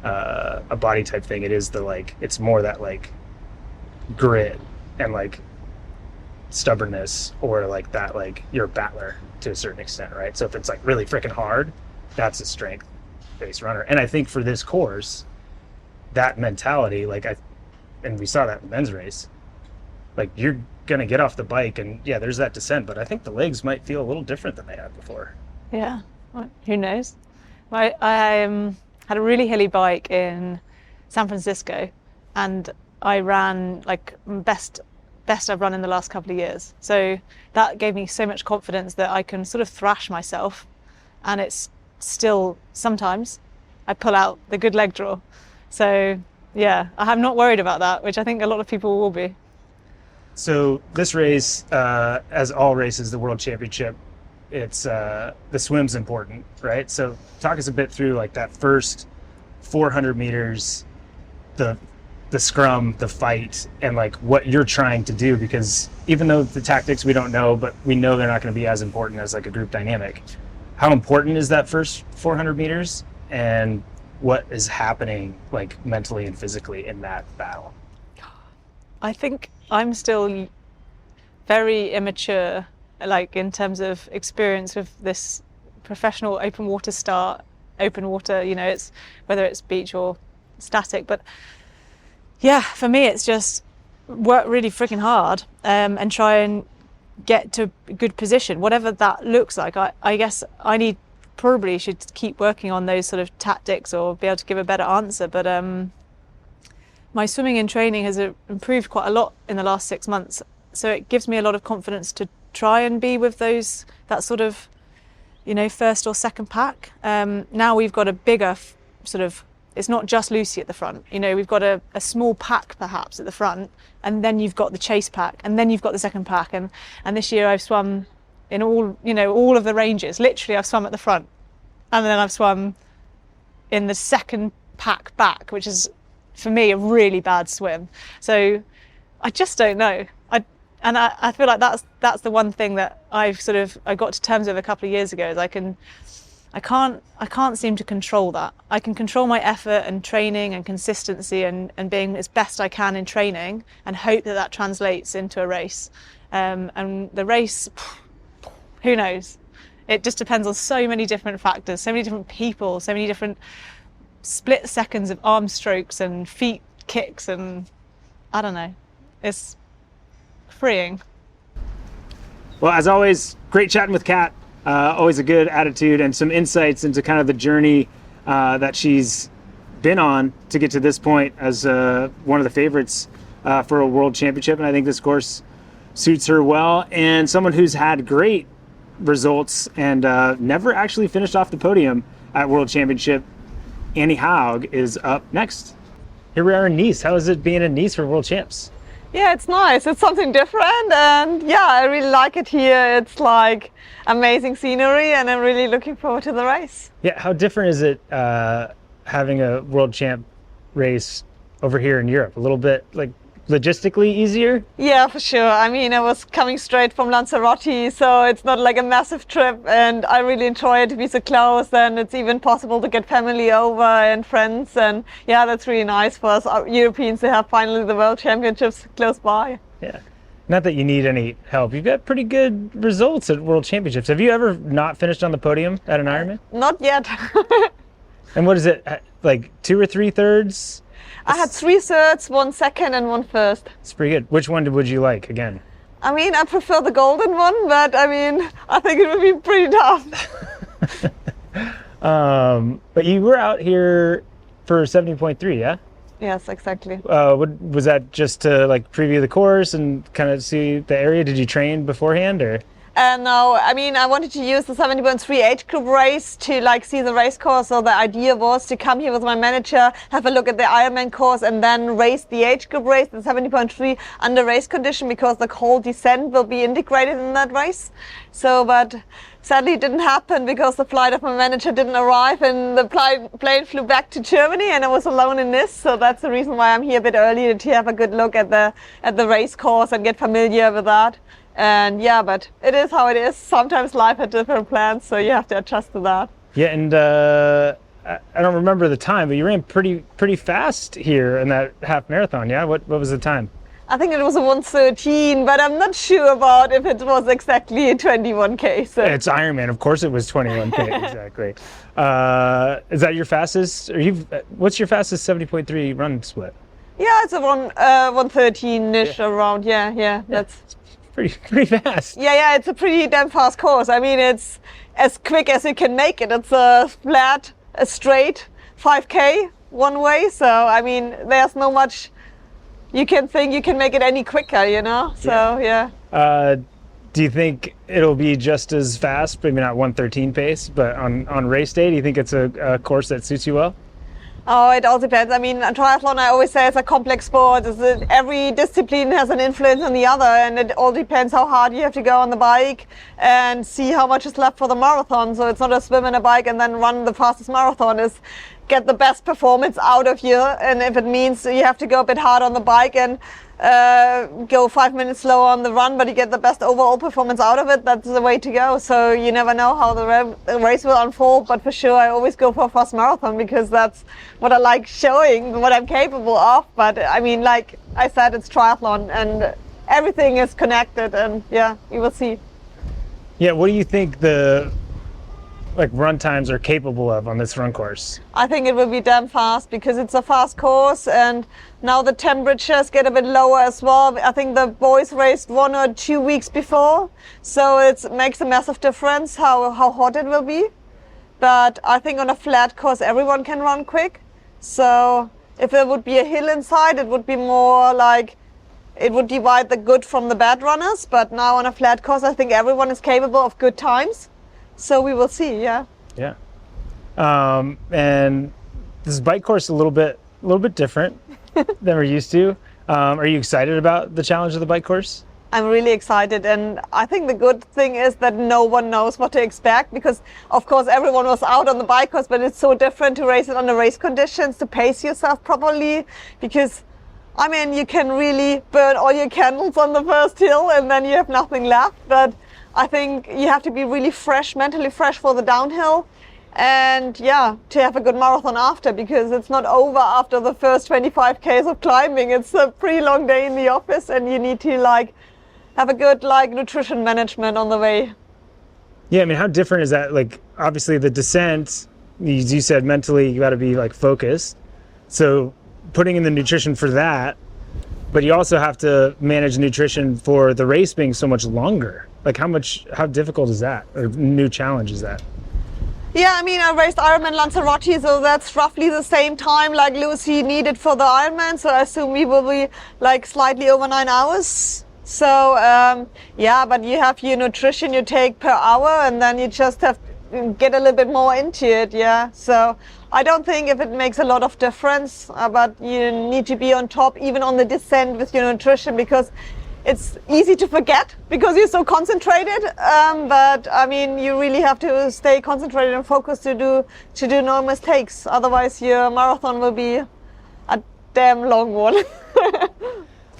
body type thing. It is it's more that like grit and like stubbornness, or like that, like you're a battler to a certain extent, right? So if it's like really freaking hard, that's a strength-based runner. And I think for this course, that mentality, and we saw that in the men's race, like you're gonna get off the bike and yeah, there's that descent, but I think the legs might feel a little different than they had before. Yeah, well, who knows? I had a really hilly bike in San Francisco, and I ran like best I've run in the last couple of years. So that gave me so much confidence that I can sort of thrash myself, and it's still, sometimes I pull out the good leg draw. So yeah, I'm not worried about that, which I think a lot of people will be. So this race, as all races, the World Championship, it's the swim's important, right? So talk us a bit through like that first 400 meters, the scrum, the fight, and like what you're trying to do, because even though the tactics we don't know, but we know they're not going to be as important as like a group dynamic. How important is that first 400 meters, and what is happening like mentally and physically in that battle? I think I'm still very immature, like in terms of experience with this professional open water start, open water, you know, it's whether it's beach or static, but yeah, for me, it's just work really freaking hard and try and get to a good position, whatever that looks like. I guess I probably should keep working on those sort of tactics or be able to give a better answer. But my swimming and training has improved quite a lot in the last 6 months. So it gives me a lot of confidence to try and be with that sort of, you know, first or second pack. Now we've got a bigger sort of, it's not just Lucy at the front, you know, we've got a small pack perhaps at the front, and then you've got the chase pack, and then you've got the second pack, and this year I've swum in all of the ranges. Literally I've swum at the front, and then I've swum in the second pack back, which is for me a really bad swim. So I just don't know. I feel like that's the one thing that I got to terms with a couple of years ago, is I can't seem to control that. I can control my effort and training and consistency and being as best I can in training, and hope that translates into a race. And the race, who knows? It just depends on so many different factors, so many different people, so many different split seconds of arm strokes and feet kicks, and I don't know. It's freeing. Well, as always, great chatting with Kat. Always a good attitude and some insights into kind of the journey that she's been on to get to this point as one of the favorites for a world championship. And I think this course suits her well, and someone who's had great results and never actually finished off the podium at World Championship. Annie Haug is up next. Here we are in Nice. How is it being in Nice for World Champs? Yeah, it's nice. It's something different, and yeah, I really like it here. It's like amazing scenery, and I'm really looking forward to the race. Yeah, how different is it having a world champ race over here in Europe? A little bit like logistically easier? Yeah, for sure. I mean, I was coming straight from Lanzarote, so it's not like a massive trip, and I really enjoy it to be so close, and it's even possible to get family over and friends, and yeah, that's really nice for us Europeans to have finally the World Championships close by. Yeah. Not that you need any help. You've got pretty good results at World Championships. Have you ever not finished on the podium at an Ironman? Not yet. And what is it, like 2 or 3 thirds? I had 3 thirds, 1 second, and 1 first. It's pretty good. Which one would you like again? I mean, I prefer the golden one, but I mean, I think it would be pretty tough. But you were out here for 70.3, yeah? Yes, exactly. Was that just to like preview the course and kind of see the area? Did you train beforehand or? No, I mean, I wanted to use the 70.3 age group race to like see the race course. So the idea was to come here with my manager, have a look at the Ironman course, and then race the age group race, the 70.3 under race condition, because the whole descent will be integrated in that race. So, but sadly it didn't happen because the flight of my manager didn't arrive and the plane flew back to Germany and I was alone in this. So that's the reason why I'm here a bit early, to have a good look at the race course and get familiar with that. And yeah, but it is how it is. Sometimes life had different plans, so you have to adjust to that. Yeah, and I don't remember the time, but you ran pretty fast here in that half marathon, yeah? What was the time? I think it was a 1:13, but I'm not sure about if it was exactly a 21K. So. It's Ironman, of course it was 21K, exactly. Is that your fastest, or what's your fastest 70.3 run split? Yeah, it's a 1:13-ish around, yeah. That's pretty fast. Yeah, it's a pretty damn fast course. I mean, it's as quick as you can make it. It's a flat, a straight 5K one way. So, I mean, there's no much you can think you can make it any quicker, you know? So, yeah. Do you think it'll be just as fast, maybe not 1:13 pace, but on race day, do you think it's a course that suits you well? Oh, it all depends. I mean, triathlon, I always say, it's a complex sport. Every discipline has an influence on the other, and it all depends how hard you have to go on the bike and see how much is left for the marathon. So it's not a swim and a bike and then run the fastest marathon. It's get the best performance out of you. And if it means you have to go a bit hard on the bike and go 5 minutes slower on the run, but you get the best overall performance out of it, that's the way to go. So you never know how the race will unfold, but for sure I always go for a fast marathon because that's what I like showing, what I'm capable of. But I mean, like I said, it's triathlon and everything is connected, and yeah, you will see. Yeah, what do you think the run times are capable of on this run course? I think it will be damn fast because it's a fast course, and now the temperatures get a bit lower as well. I think the boys raced 1 or 2 weeks before, so it makes a massive difference how hot it will be. But I think on a flat course everyone can run quick. So if there would be a hill inside, it would be more like it would divide the good from the bad runners. But now on a flat course, I think everyone is capable of good times. So we will see, yeah. Yeah. And this bike course is a little bit different than we're used to. Are you excited about the challenge of the bike course? I'm really excited, and I think the good thing is that no one knows what to expect, because of course everyone was out on the bike course, but it's so different to race it under race conditions, to pace yourself properly, because I mean, you can really burn all your candles on the first hill and then you have nothing left. But I think you have to be really fresh, mentally fresh for the downhill, and yeah, to have a good marathon after, because it's not over after the first 25 Ks of climbing. It's a pretty long day in the office, and you need to have a good nutrition management on the way. Yeah, I mean, how different is that? Like, obviously the descent, as you said, mentally you got to be focused. So putting in the nutrition for that, but you also have to manage nutrition for the race being so much longer. How difficult is that, or new challenge is that? Yeah, I mean, I raced Ironman Lanzarote, so that's roughly the same time like Lucy needed for the Ironman. So I assume we will be slightly over 9 hours. So yeah, but you have your nutrition you take per hour, and then you just have to get a little bit more into it. Yeah, so I don't think if it makes a lot of difference, but you need to be on top even on the descent with your nutrition, because it's easy to forget because you're so concentrated. But I mean, you really have to stay concentrated and focused to do no mistakes. Otherwise, your marathon will be a damn long one.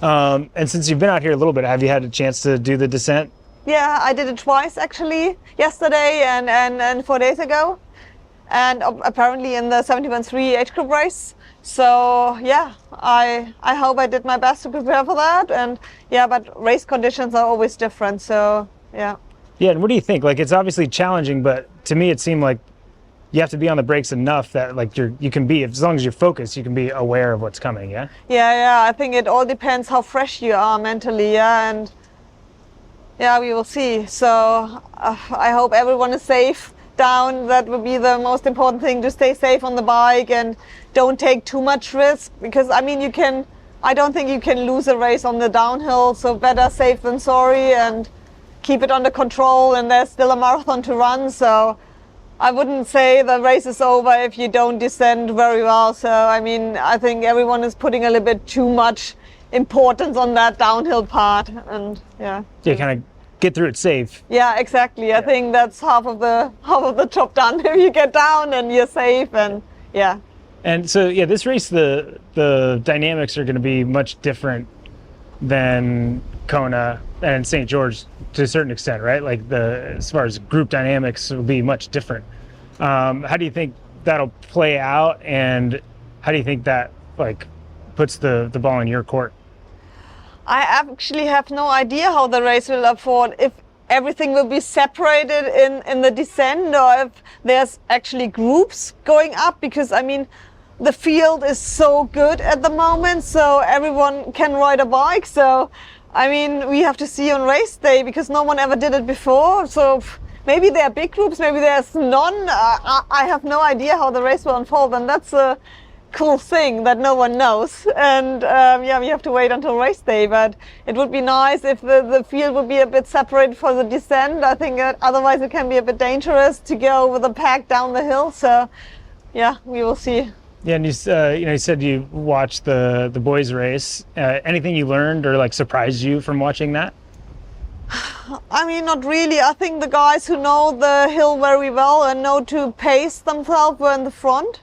And since you've been out here a little bit, have you had a chance to do the descent? Yeah, I did it twice actually, yesterday and 4 days ago. And apparently in the 71.3 age group race. So yeah, I hope I did my best to prepare for that. And yeah, but race conditions are always different. So yeah. Yeah, and what do you think? Like, it's obviously challenging, but to me it seemed like you have to be on the brakes enough that like you can be, as long as you're focused, you can be aware of what's coming. Yeah. Yeah. I think it all depends how fresh you are mentally. Yeah, and yeah, we will see. So I hope everyone is safe down. That would be the most important thing, to stay safe on the bike and don't take too much risk, because I mean I don't think you can lose a race on the downhill, so better safe than sorry, and keep it under control, and there's still a marathon to run. So I wouldn't say the race is over if you don't descend very well. So I mean, I think everyone is putting a little bit too much importance on that downhill part, and yeah. Yeah, kind of get through it safe. Yeah, exactly. I think that's half of the job done. If you get down and you're safe, and yeah. And so yeah, this race, the dynamics are going to be much different than Kona and St. George to a certain extent, right? Like as far as group dynamics will be much different. How do you think that'll play out, and how do you think that like puts the ball in your court? I actually have no idea how the race will unfold, if everything will be separated in the descent, or if there's actually groups going up, because I mean the field is so good at the moment, so everyone can ride a bike. So I mean, we have to see on race day, because no one ever did it before. So maybe there are big groups, maybe there's none. I have no idea how the race will unfold, and that's a cool thing that no one knows. And yeah, we have to wait until race day, but it would be nice if the field would be a bit separated for the descent. I think otherwise it can be a bit dangerous to go with a pack down the hill. So yeah, we will see. Yeah, and you said you watched the boys race. Anything you learned or like surprised you from watching that? I mean, not really. I think the guys who know the hill very well and know to pace themselves were in the front.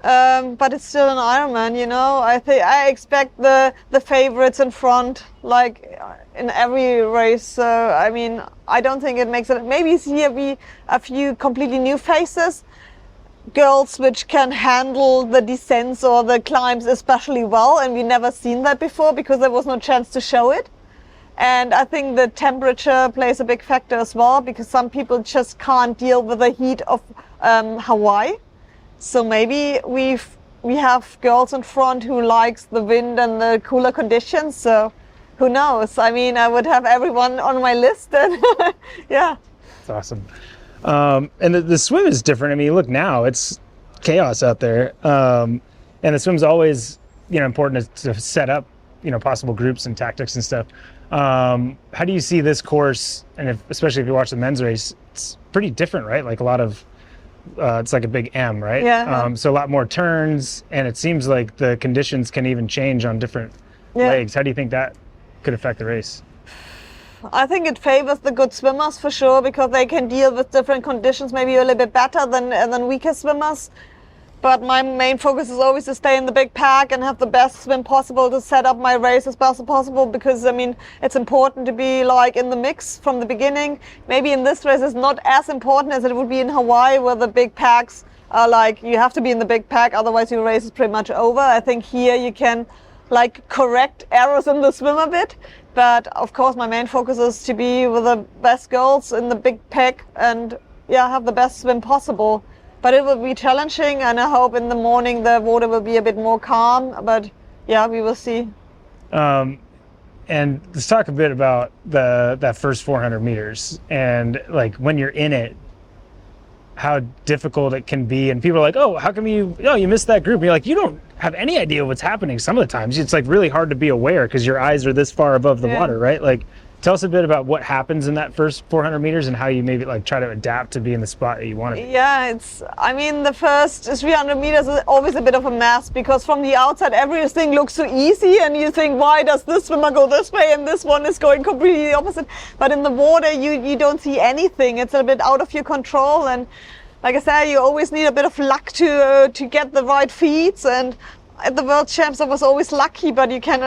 But it's still an Ironman, you know. I expect the favorites in front, like in every race. So I mean, I don't think it makes it. Maybe here be a few completely new faces, girls which can handle the descents or the climbs especially well, and we never seen that before because there was no chance to show it. And I think the temperature plays a big factor as well, because some people just can't deal with the heat of Hawaii. So maybe we have girls in front who likes the wind and the cooler conditions. So who knows? I mean, I would have everyone on my list, and yeah. That's awesome. And the swim is different. I mean, look now, it's chaos out there. And the swim's always, important to set up, possible groups and tactics and stuff. How do you see this course? And especially if you watch the men's race, it's pretty different, right? Like a lot of, it's like a big M, right? Yeah. So a lot more turns, and it seems like the conditions can even change on different legs. How do you think that could affect the race? I think it favors the good swimmers for sure, because they can deal with different conditions maybe a little bit better than weaker swimmers. But my main focus is always to stay in the big pack and have the best swim possible to set up my race as best as possible, because I mean, it's important to be like in the mix from the beginning. Maybe in this race it's not as important as it would be in Hawaii, where the big packs are like, you have to be in the big pack, otherwise your race is pretty much over. I think here you can like correct errors in the swim a bit. But of course my main focus is to be with the best girls in the big pack and have the best swim possible. But it will be challenging, and I hope in the morning the water will be a bit more calm. But yeah, we will see. And let's talk a bit about that first 400 meters, and like when you're in it, how difficult it can be. And people are like, oh, how come you missed that group? And you're like, you don't have any idea what's happening some of the times. It's like really hard to be aware because your eyes are this far above the water, right? Like, tell us a bit about what happens in that first 400 meters and how you maybe like try to adapt to be in the spot that you want to be. Yeah, I mean, the first 300 meters is always a bit of a mess, because from the outside everything looks so easy and you think, why does this swimmer go this way and this one is going completely the opposite? But in the water you don't see anything. It's a bit out of your control, and like I said, you always need a bit of luck to get the right feeds. And at the World Champs I was always lucky, but you can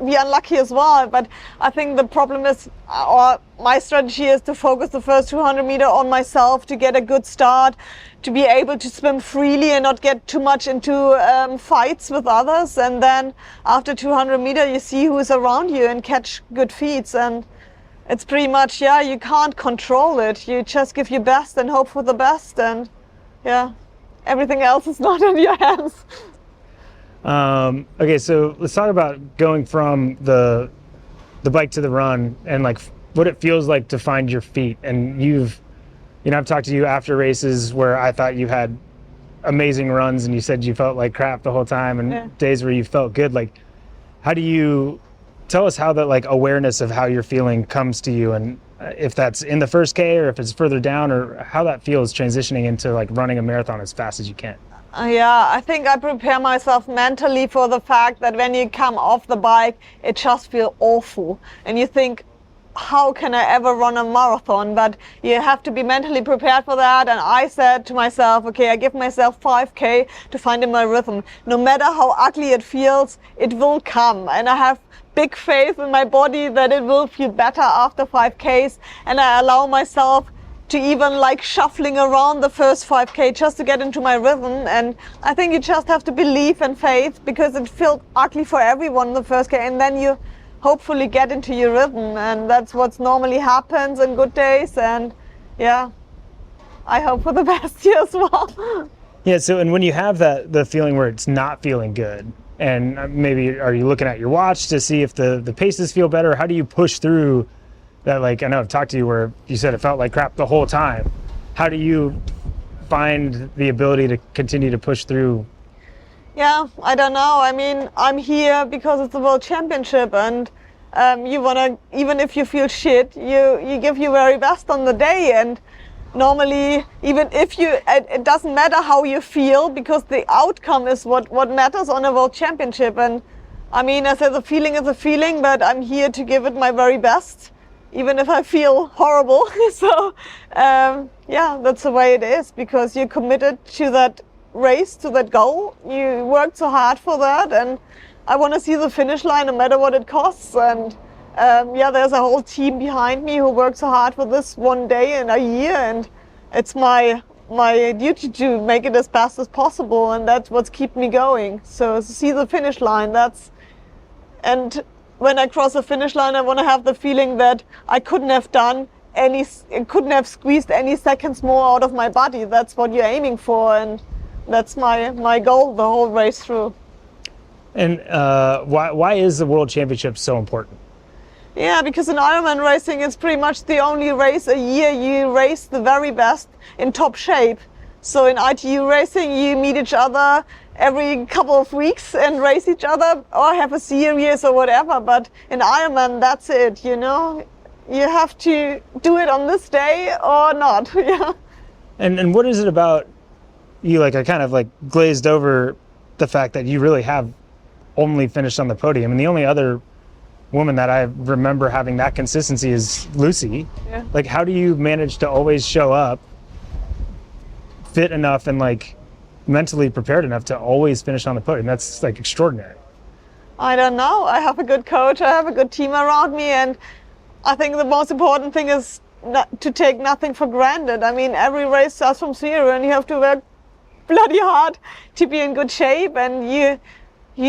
be unlucky as well. But I think the problem is, or my strategy is to focus the first 200 meter on myself to get a good start, to be able to swim freely and not get too much into fights with others. And then after 200 meter you see who is around you and catch good feeds. And it's pretty much, yeah, you can't control it. You just give your best and hope for the best. And yeah, everything else is not in your hands. Okay, so let's talk about going from the bike to the run and like what it feels like to find your feet. And I've talked to you after races where I thought you had amazing runs and you said you felt like crap the whole time, and days where you felt good. Like, how do you tell us how that like awareness of how you're feeling comes to you, and if that's in the first K or if it's further down, or how that feels transitioning into like running a marathon as fast as you can? Yeah, I think I prepare myself mentally for the fact that when you come off the bike, it just feels awful. And you think, how can I ever run a marathon? But you have to be mentally prepared for that. And I said to myself, okay, I give myself 5K to find in my rhythm. No matter how ugly it feels, it will come. And I have big faith in my body that it will feel better after 5Ks. And I allow myself to even like shuffling around the first 5K just to get into my rhythm. And I think you just have to believe in faith, because it felt ugly for everyone in the first K, and then you hopefully get into your rhythm, and that's what normally happens in good days. And yeah, I hope for the best here as well. Yeah, so and when you have the feeling where it's not feeling good, and maybe are you looking at your watch to see if the paces feel better? How do you push through that? Like, I know I've talked to you where you said it felt like crap the whole time. How do you find the ability to continue to push through? Yeah, I don't know. I mean, I'm here because it's the World Championship, and you wanna, even if you feel shit, you give your very best on the day. And normally, even if it doesn't matter how you feel, because the outcome is what matters on a World Championship. And I mean, I said the feeling is a feeling, but I'm here to give it my very best, even if I feel horrible. So yeah, that's the way it is, because you're committed to that race, to that goal. You worked so hard for that, and I want to see the finish line no matter what it costs. And yeah, there's a whole team behind me who worked so hard for this one day and a year, and it's my duty to make it as fast as possible, and that's what's kept me going. So to see the finish line, and when I cross the finish line, I want to have the feeling that I couldn't have squeezed any seconds more out of my body. That's what you're aiming for, and that's my goal the whole race through. And why is the World Championship so important? Yeah, because in Ironman racing, it's pretty much the only race a year you race the very best in top shape. So in ITU racing, you meet each other every couple of weeks and race each other, or have a series or whatever. But in Ironman, that's it, you know? You have to do it on this day or not. Yeah. And what is it about you? Like, I kind of like glazed over the fact that you really have only finished on the podium, and the only other woman that I remember having that consistency is Lucy. Yeah. Like, how do you manage to always show up fit enough and like mentally prepared enough to always finish on the podium? That's like extraordinary. I don't know. I have a good coach, I have a good team around me, and I think the most important thing is not to take nothing for granted. I mean, every race starts from zero, and you have to work bloody hard to be in good shape, and you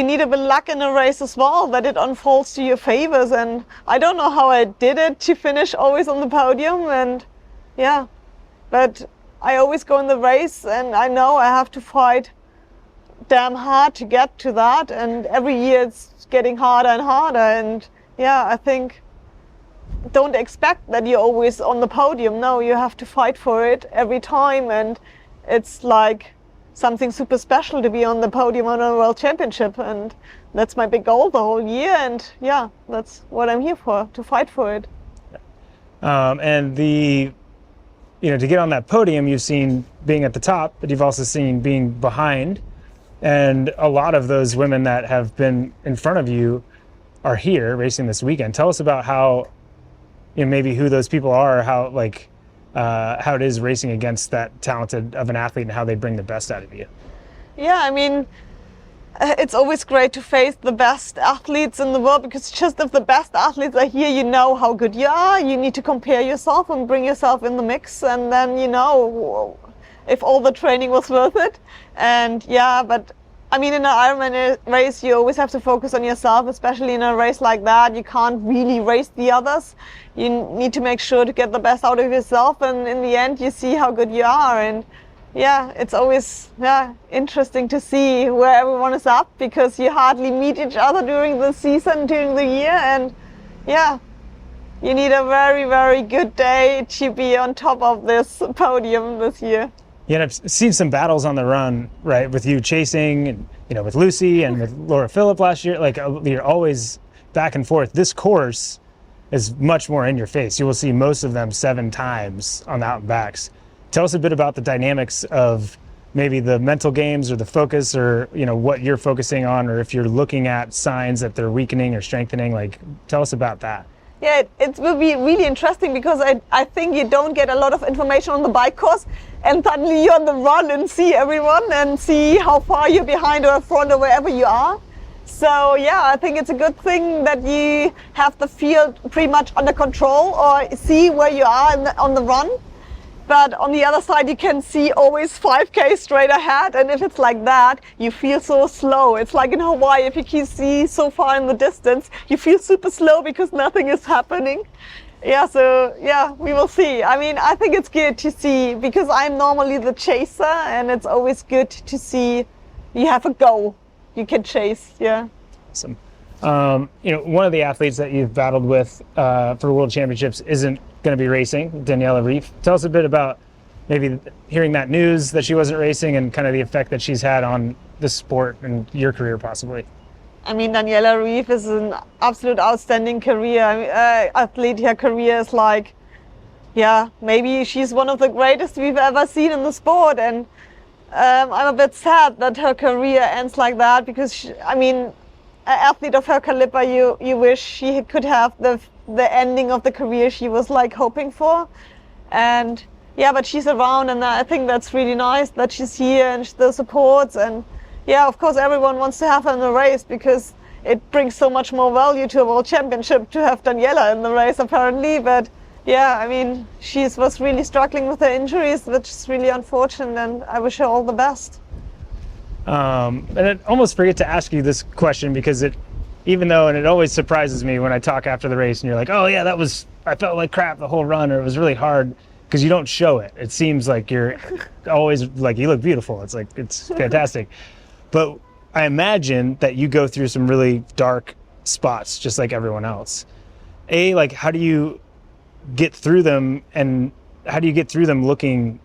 need a bit of luck in a race as well, that it unfolds to your favors. And I don't know how I did it to finish always on the podium, and yeah, but I always go in the race, and I know I have to fight damn hard to get to that, and every year it's getting harder and harder. And yeah, I think don't expect that you're always on the podium. No, you have to fight for it every time, and it's like something super special to be on the podium on a World Championship, and that's my big goal the whole year. And yeah, that's what I'm here for, to fight for it. And to get on that podium, you've seen being at the top, but you've also seen being behind, and a lot of those women that have been in front of you are here racing this weekend. Tell us about how, maybe who those people are, how it is racing against that talented of an athlete, and how they bring the best out of you. Yeah, I mean, it's always great to face the best athletes in the world, because just if the best athletes are here, you know how good you are. You need to compare yourself and bring yourself in the mix, and then you know if all the training was worth it. And yeah, but I mean, in an Ironman race, you always have to focus on yourself, especially in a race like that. You can't really race the others. You need to make sure to get the best out of yourself, and in the end, you see how good you are. And yeah, it's always interesting to see where everyone is up, because you hardly meet each other during the season, during the year, and yeah, you need a very, very good day to be on top of this podium this year. Yeah, and I've seen some battles on the run, right, with you chasing, and with Lucy and with Laura Phillip last year. Like, you're always back and forth. This course is much more in your face. You will see most of them 7 times on the out and backs. Tell us a bit about the dynamics of maybe the mental games or the focus, or what you're focusing on, or if you're looking at signs that they're weakening or strengthening. Like, tell us about that. Yeah, it will be really interesting, because I think you don't get a lot of information on the bike course, and suddenly you're on the run and see everyone and see how far you're behind or front or wherever you are. So yeah, I think it's a good thing that you have the field pretty much under control, or see where you are on the run. But on the other side, you can see always 5K straight ahead. And if it's like that, you feel so slow. It's like in Hawaii, if you can see so far in the distance, you feel super slow because nothing is happening. Yeah, so yeah, we will see. I mean, I think it's good to see, because I'm normally the chaser, and it's always good to see you have a goal you can chase. Yeah. Awesome. One of the athletes that you've battled with for World Championships isn't going to be racing, Daniela Ryf. Tell us a bit about maybe hearing that news that she wasn't racing, and kind of the effect that she's had on the sport and your career possibly. I mean, Daniela Ryf is an absolute outstanding career. Athlete. Her career is like, yeah, maybe she's one of the greatest we've ever seen in the sport. And I'm a bit sad that her career ends like that, because she, I mean, an athlete of her caliber, you wish she could have the ending of the career she was like hoping for. And yeah, but she's around, and I think that's really nice that she's here and still supports. And yeah, of course, everyone wants to have her in the race, because it brings so much more value to a World Championship to have Daniela in the race, apparently. But yeah, I mean, she was really struggling with her injuries, which is really unfortunate, and I wish her all the best. And I almost forget to ask you this question, because it always surprises me when I talk after the race and you're like, oh yeah, I felt like crap the whole run, or it was really hard, because you don't show it. It seems like you're always like, you look beautiful. It's like, it's fantastic. But I imagine that you go through some really dark spots just like everyone else. Like, how do you get through them, and how do you get through them looking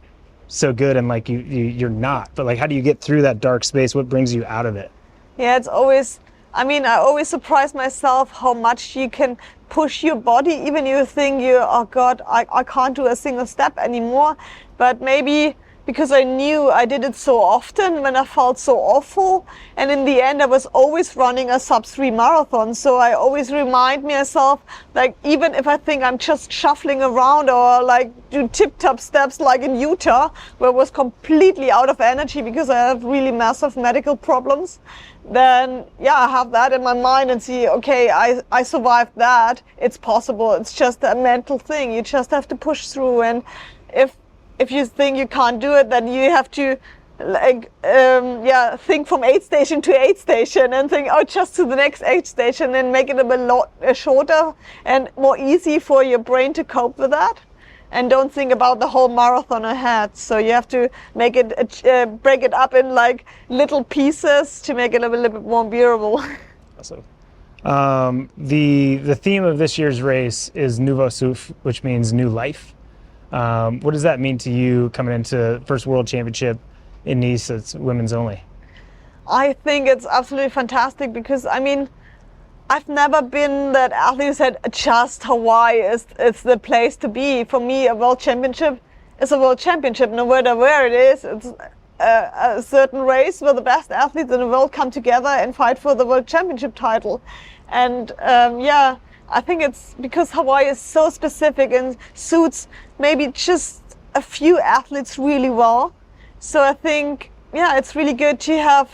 so good, and like you're not, but like, how do you get through that dark space? What brings you out of it? Yeah, it's always, I mean, I always surprise myself how much you can push your body, even you think oh God, I can't do a single step anymore. But maybe because I knew I did it so often when I felt so awful. And in the end, I was always running a sub-3 marathon. So I always remind myself, like, even if I think I'm just shuffling around or like do tip-top steps like in Utah, where I was completely out of energy because I have really massive medical problems, then yeah, I have that in my mind and see, okay, I survived that. It's possible. It's just a mental thing. You just have to push through. And if you think you can't do it, then you have to think from aid station to aid station and think, oh, just to the next aid station, and make it a bit shorter and more easy for your brain to cope with that. And don't think about the whole marathon ahead. So you have to make it, break it up in like little pieces to make it a little bit more bearable. Awesome. The theme of this year's race is Nouveau Souffle, which means new life. What does that mean to you coming into first World Championship in Nice? It's women's only. I think it's absolutely fantastic, because I mean, I've never been that athlete who said just Hawaii is the place to be. For me, a World Championship is a World Championship, no matter where it is. It's a certain race where the best athletes in the world come together and fight for the World Championship title. And I think it's because Hawaii is so specific and suits maybe just a few athletes really well. So I think, yeah, it's really good to have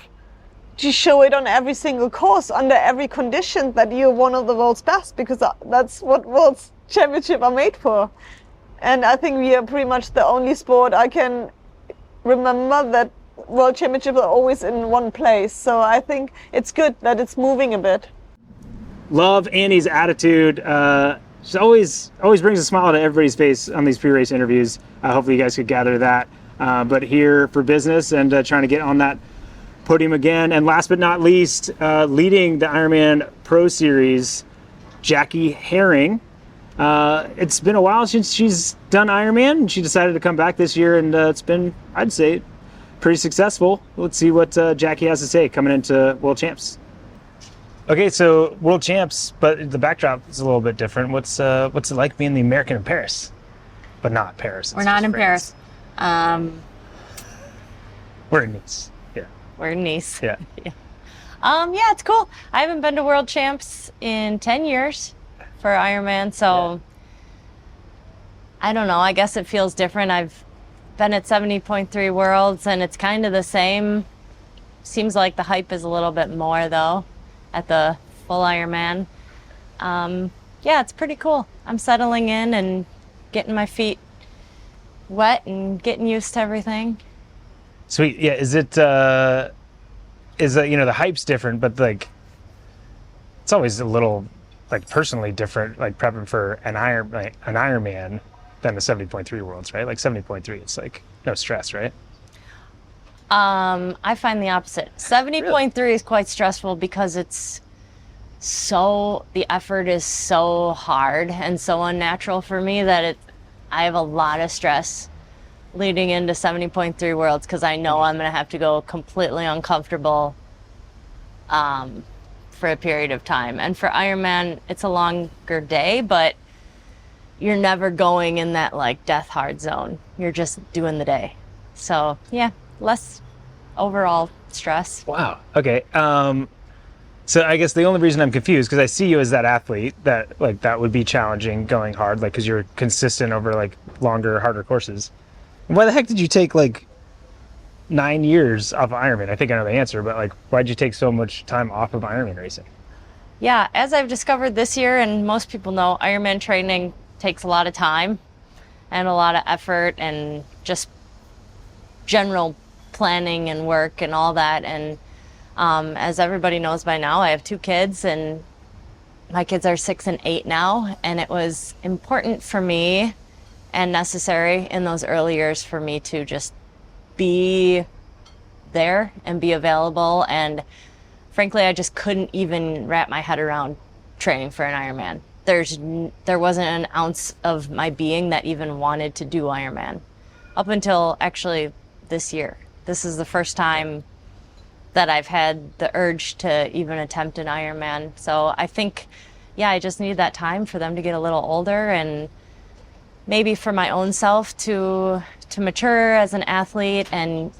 to show it on every single course, under every condition, that you're one of the world's best, because that's what World Championship are made for. And I think we are pretty much the only sport I can remember that World Championships are always in one place. So I think it's good that it's moving a bit. Love Annie's attitude. She always brings a smile to everybody's face on these pre-race interviews. Hopefully you guys could gather that. But here for business and trying to get on that podium again. And last but not least, leading the Ironman Pro Series, Jackie Herring. It's been a while since she's done Ironman. She decided to come back this year, and it's been, I'd say, pretty successful. Let's see what Jackie has to say coming into World Champs. Okay, so World Champs, but the backdrop is a little bit different. What's it like being the American in Paris, but not Paris? We're not in France. Paris. We're in Nice. Yeah. We're in Nice. Yeah. Yeah. Yeah, it's cool. I haven't been to World Champs in 10 years for Ironman, so I don't know. I guess it feels different. I've been at 70.3 Worlds, and it's kind of the same. Seems like the hype is a little bit more, though, at the full Ironman. Yeah, it's pretty cool. I'm settling in and getting my feet wet and getting used to everything. Sweet. Yeah. Is it the hype's different, but like it's always a little like personally different, like prepping for an Ironman than the 70.3 Worlds, right? Like 70.3, it's like no stress, right? I find the opposite. 70.3 is quite stressful because the effort is so hard and so unnatural for me that I have a lot of stress leading into 70.3 Worlds because I know I'm going to have to go completely uncomfortable for a period of time. And for Ironman, it's a longer day, but you're never going in that like death hard zone. You're just doing the day. So yeah, less overall stress. Wow. Okay. So I guess the only reason I'm confused, because I see you as that athlete that like that would be challenging going hard, like because you're consistent over like longer, harder courses. Why the heck did you take like 9 years off of Ironman? I think I know the answer, but like why'd you take so much time off of Ironman racing? Yeah, as I've discovered this year, and most people know, Ironman training takes a lot of time and a lot of effort and just general planning and work and all that. And as everybody knows by now, I have 2 kids, and my kids are 6 and 8 now. And it was important for me and necessary in those early years for me to just be there and be available. And frankly, I just couldn't even wrap my head around training for an Ironman. There wasn't an ounce of my being that even wanted to do Ironman up until actually this year. This is the first time that I've had the urge to even attempt an Ironman. So I think, yeah, I just need that time for them to get a little older, and maybe for my own self to mature as an athlete and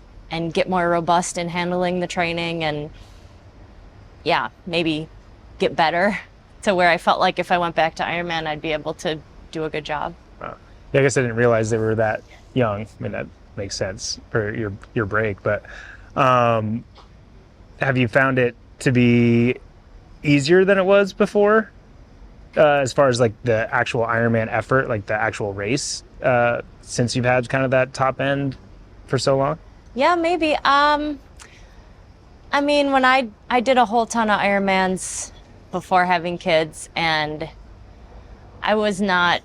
get more robust in handling the training, and yeah, maybe get better to where I felt like if I went back to Ironman, I'd be able to do a good job. Wow. Yeah, I guess I didn't realize they were that young. I mean, that makes sense for your break, but have you found it to be easier than it was before, as far as like the actual Ironman effort, like the actual race, since you've had kind of that top end for so long? Yeah, maybe. I mean, when I did a whole ton of Ironmans before having kids, and I was not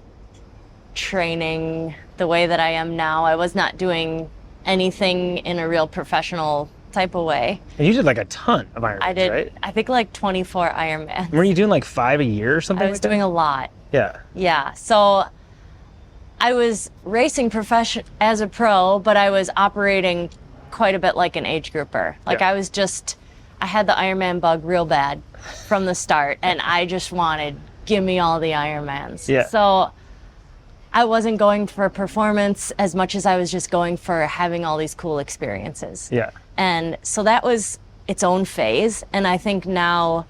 training the way that I am now. I was not doing anything in a real professional type of way. And you did like a ton of Ironmans, I did, right? I think like 24 Ironmans. Were you doing like 5 a year or something? I was doing a lot. Yeah. Yeah. So I was racing as a pro, but I was operating quite a bit like an age grouper. Like Yeah. I had the Ironman bug real bad from the start, and I just wanted, give me all the Ironmans. Yeah. So I wasn't going for performance as much as I was just going for having all these cool experiences. Yeah. And so that was its own phase. And I think now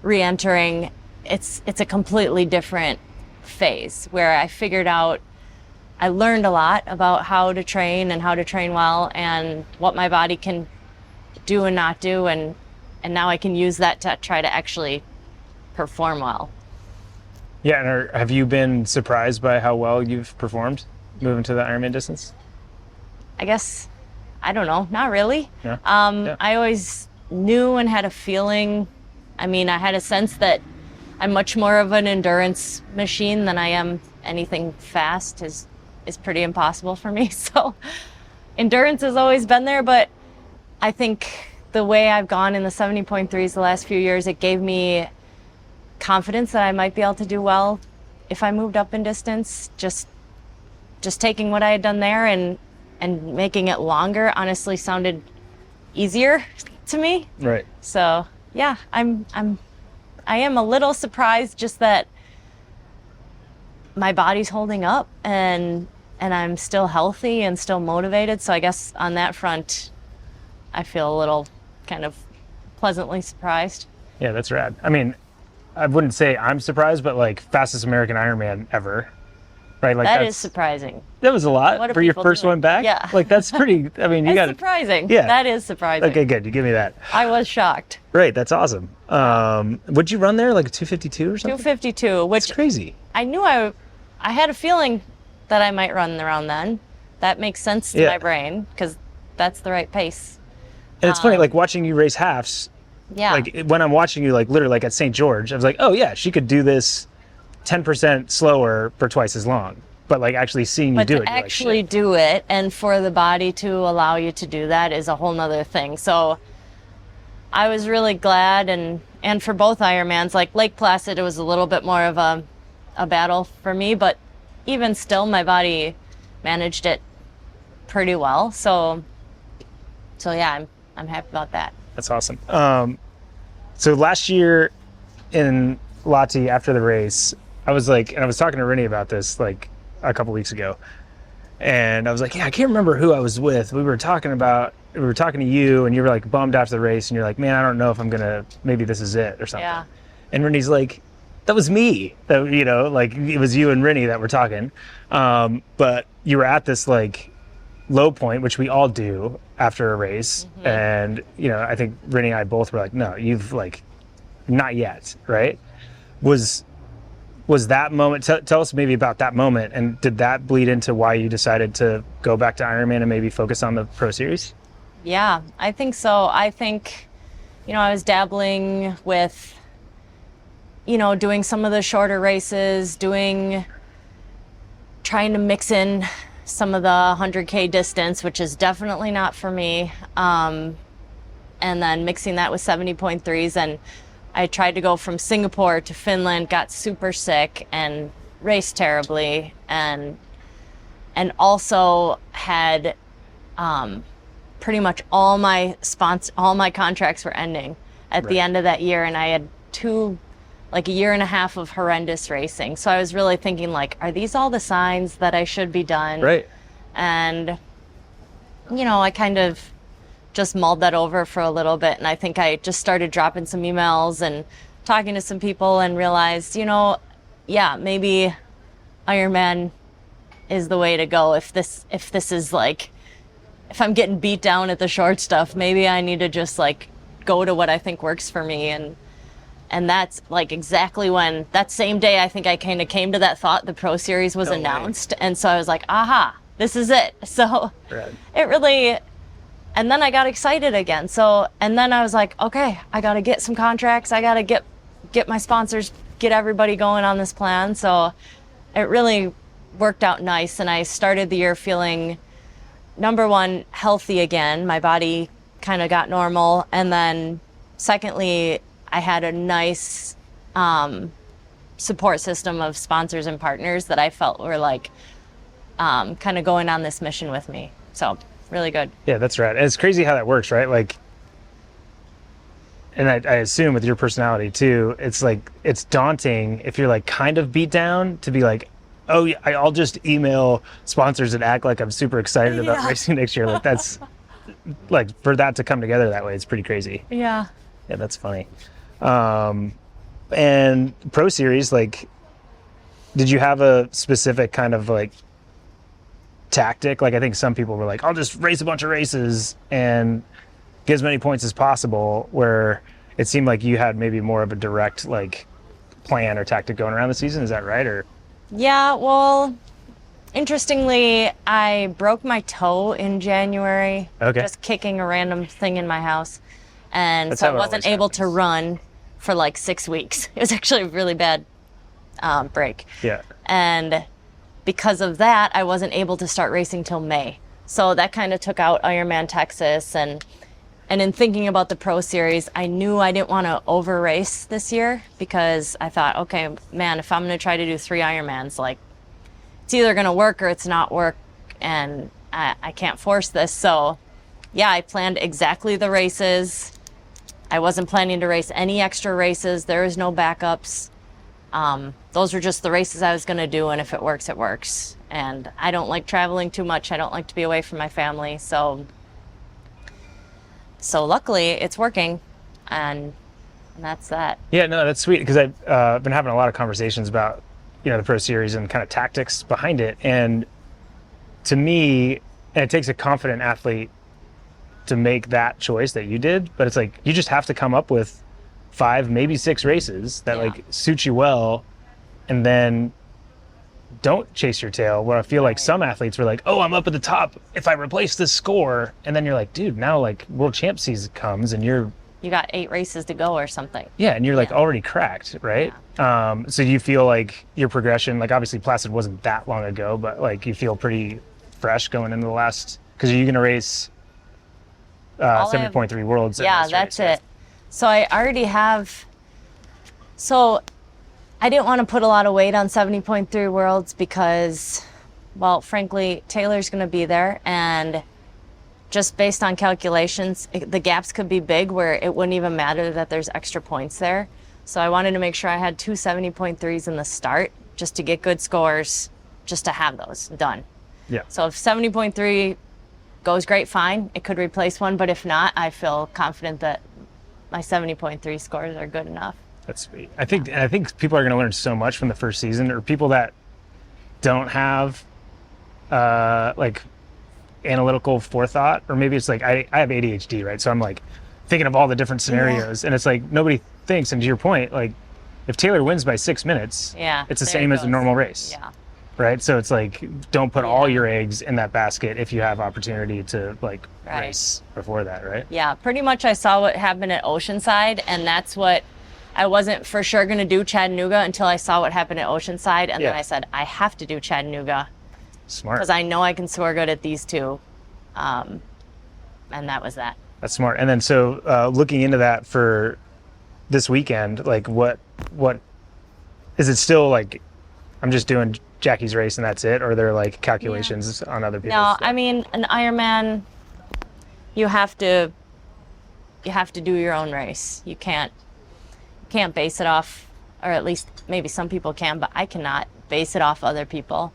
re-entering, it's a completely different phase where I figured out, I learned a lot about how to train and how to train well and what my body can do and not do. And now I can use that to try to actually perform well. Yeah, and have you been surprised by how well you've performed moving to the Ironman distance? I guess, I don't know, not really. Yeah. I always knew and had a feeling. I mean, I had a sense that I'm much more of an endurance machine than I am anything fast is pretty impossible for me. So endurance has always been there, but I think the way I've gone in the 70.3s the last few years, it gave me confidence that I might be able to do well if I moved up in distance. Just taking what I had done there and making it longer honestly sounded easier to me. Right. So yeah, I am a little surprised just that my body's holding up and I'm still healthy and still motivated. So I guess on that front, I feel a little kind of pleasantly surprised. Yeah, that's rad. I mean, I wouldn't say I'm surprised, but like fastest American Ironman ever, right? Like That is surprising. That was a lot What are for your people first doing? one back. Yeah. Like that's pretty. I mean, you got That's surprising. Yeah. That is surprising. Okay, good. You give me that. I was shocked. Right, that's awesome. What'd you run there? Like a 252 or something? 252, which That's crazy. I knew I had a feeling that I might run around then. That makes sense to Yeah. my brain because that's the right pace. And it's funny, like watching you race halves. Yeah. Like when I'm watching you, like literally, like at St. George, I was like, oh yeah, she could do this 10% slower for twice as long. But like actually seeing you But do to it, you're like, actually shit. do it and for the body to allow you to do that is a whole nother thing. So I was really glad and for both Ironmans, like Lake Placid, it was a little bit more of a battle for me, but even still my body managed it pretty well. So yeah, I'm happy about that. That's awesome. So last year in Lati after the race, I was like, and I was talking to Rennie about this like a couple weeks ago, and I was like, yeah, I can't remember who I was with. We were talking to you, and you were like bummed after the race, and you're like, man, I don't know if I'm gonna, maybe this is it or something. Yeah. And Rennie's like, that was me. That, you know, like it was you and Rennie that were talking, but you were at this like low point, which we all do after a race. Mm-hmm. And, you know, I think Rennie and I both were like, no, you've like, not yet, right? Was that moment, tell us maybe about that moment, and did that bleed into why you decided to go back to Ironman and maybe focus on the Pro Series? Yeah, I think so. I think, you know, I was dabbling with, you know, doing some of the shorter races, trying to mix in some of the 100K distance, which is definitely not for me. And then mixing that with 70.3s. And I tried to go from Singapore to Finland, got super sick and raced terribly. And also had pretty much all my contracts were ending at the end of that year. And I had a year and a half of horrendous racing. So I was really thinking like, are these all the signs that I should be done? Right. And, you know, I kind of just mulled that over for a little bit. And I think I just started dropping some emails and talking to some people and realized, you know, yeah, maybe Ironman is the way to go. If this is like, if I'm getting beat down at the short stuff, maybe I need to just like go to what I think works for me. And that's like exactly when, that same day, I think I kind of came to that thought, the Pro Series was announced. And so I was like, aha, this is it. So it really, and then I got excited again. So, and then I was like, okay, I got to get some contracts. I got to get my sponsors, get everybody going on this plan. So it really worked out nice. And I started the year feeling, number one, healthy again. My body kind of got normal. And then secondly, I had a nice support system of sponsors and partners that I felt were like kind of going on this mission with me. So really good. Yeah, that's right. And it's crazy how that works, right? Like, and I assume with your personality too, it's like, it's daunting if you're like kind of beat down to be like, oh, yeah, I'll just email sponsors and act like I'm super excited about racing next year. Like that's, like for that to come together that way, it's pretty crazy. Yeah. Yeah, that's funny. And Pro Series, like, did you have a specific kind of like tactic? Like I think some people were like, I'll just race a bunch of races and get as many points as possible, where it seemed like you had maybe more of a direct like plan or tactic going around the season. Is that right? Or Yeah, well, interestingly, I broke my toe in January, Okay. just kicking a random thing in my house. And That's so how I it wasn't always able to happens. run for like 6 weeks. It was actually a really bad break. yeah. And because of that, I wasn't able to start racing till May. So that kind of took out Ironman Texas. And in thinking about the Pro Series, I knew I didn't want to over race this year, because I thought, okay, man, if I'm going to try to do 3 Ironmans, like, it's either going to work or it's not work, and I can't force this. So yeah, I planned exactly the races. I wasn't planning to race any extra races. There is no backups. Those were just the races I was going to do, and if it works, it works. And I don't like traveling too much. I don't like to be away from my family. So luckily it's working, and that's that. Yeah, no, that's sweet, because I've been having a lot of conversations about, the Pro Series and kind of tactics behind it. And to me, and it takes a confident athlete to make that choice that you did, but it's like, you just have to come up with 5, maybe 6 races that like suit you well, and then don't chase your tail. Where I feel like some athletes were like, oh, I'm up at the top if I replace this score. And then you're like, dude, now like World Champ season comes and you got 8 races to go or something. Yeah, and you're like already cracked, right? So you feel like your progression, like obviously Placid wasn't that long ago, but like you feel pretty fresh going into the last, because you're going to race 70.3 Worlds. Yeah, that's it. So I already have, so I didn't want to put a lot of weight on 70.3 Worlds because, well, frankly, Taylor's going to be there, and just based on calculations, the gaps could be big where it wouldn't even matter that there's extra points there. So I wanted to make sure I had 2 70.3s in the start, just to get good scores, just to have those done. Yeah. So if 70.3 goes great, fine, it could replace one, but if not, I feel confident that my 70.3 scores are good enough. That's sweet. I think people are going to learn so much from the first season, or people that don't have like analytical forethought, or maybe it's like I have ADHD, right? So I'm like thinking of all the different scenarios, and it's like nobody thinks. And to your point, like if Taylor wins by 6 minutes, it's the same as a normal race, right? So it's like, don't put all your eggs in that basket if you have opportunity to like race before that, right? Yeah, pretty much. I saw what happened at Oceanside, and that's what I wasn't for sure going to do Chattanooga until I saw what happened at Oceanside, and then I said, I have to do Chattanooga. Smart. Because I know I can score good at these 2. And that was that. That's smart. And then so looking into that for this weekend, like what is it still like, I'm just doing Jackie's race and that's it? Or are there like calculations on other people's No, stuff? I mean, an Ironman, you have to do your own race. You can't base it off, or at least maybe some people can, but I cannot base it off other people.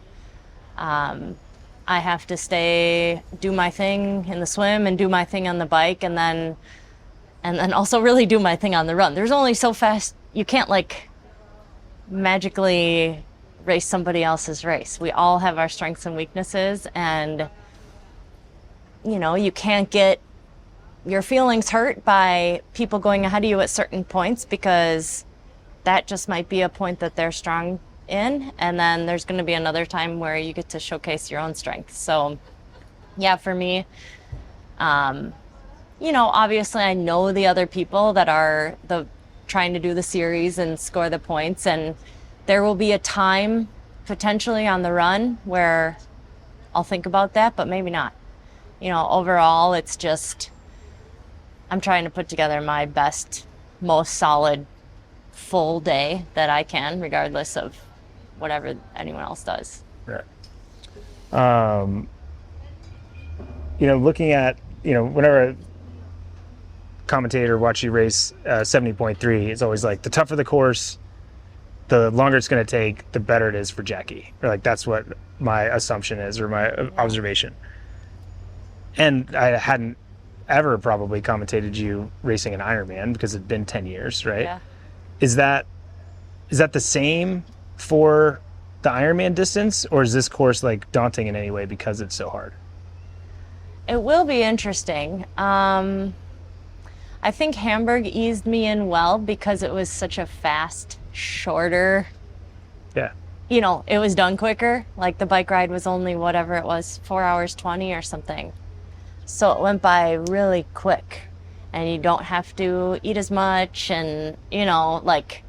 I have to do my thing in the swim and do my thing on the bike, and then also really do my thing on the run. There's only so fast, you can't like magically race somebody else's race. We all have our strengths and weaknesses, and you can't get your feelings hurt by people going ahead of you at certain points, because that just might be a point that they're strong in, and then there's going to be another time where you get to showcase your own strengths. So yeah, for me, obviously I know the other people that are trying to do the series and score the points, and there will be a time potentially on the run where I'll think about that, but maybe not. Overall, it's just, I'm trying to put together my best, most solid, full day that I can, regardless of whatever anyone else does. Right. Looking at, whenever a commentator watch you race 70.3, it's always like, the tougher the course, the longer it's going to take, the better it is for Jackie. Or like, that's what my assumption is, or my observation. And I hadn't ever probably commentated you racing an Ironman, because it'd been 10 years, right? Yeah. Is that the same for the Ironman distance, or is this course like daunting in any way because it's so hard? It will be interesting. I think Hamburg eased me in well because it was such a fast, shorter, Yeah. you know, it was done quicker. Like the bike ride was only whatever it was, 4 hours 20 or something. So it went by really quick and you don't have to eat as much. And, you know, like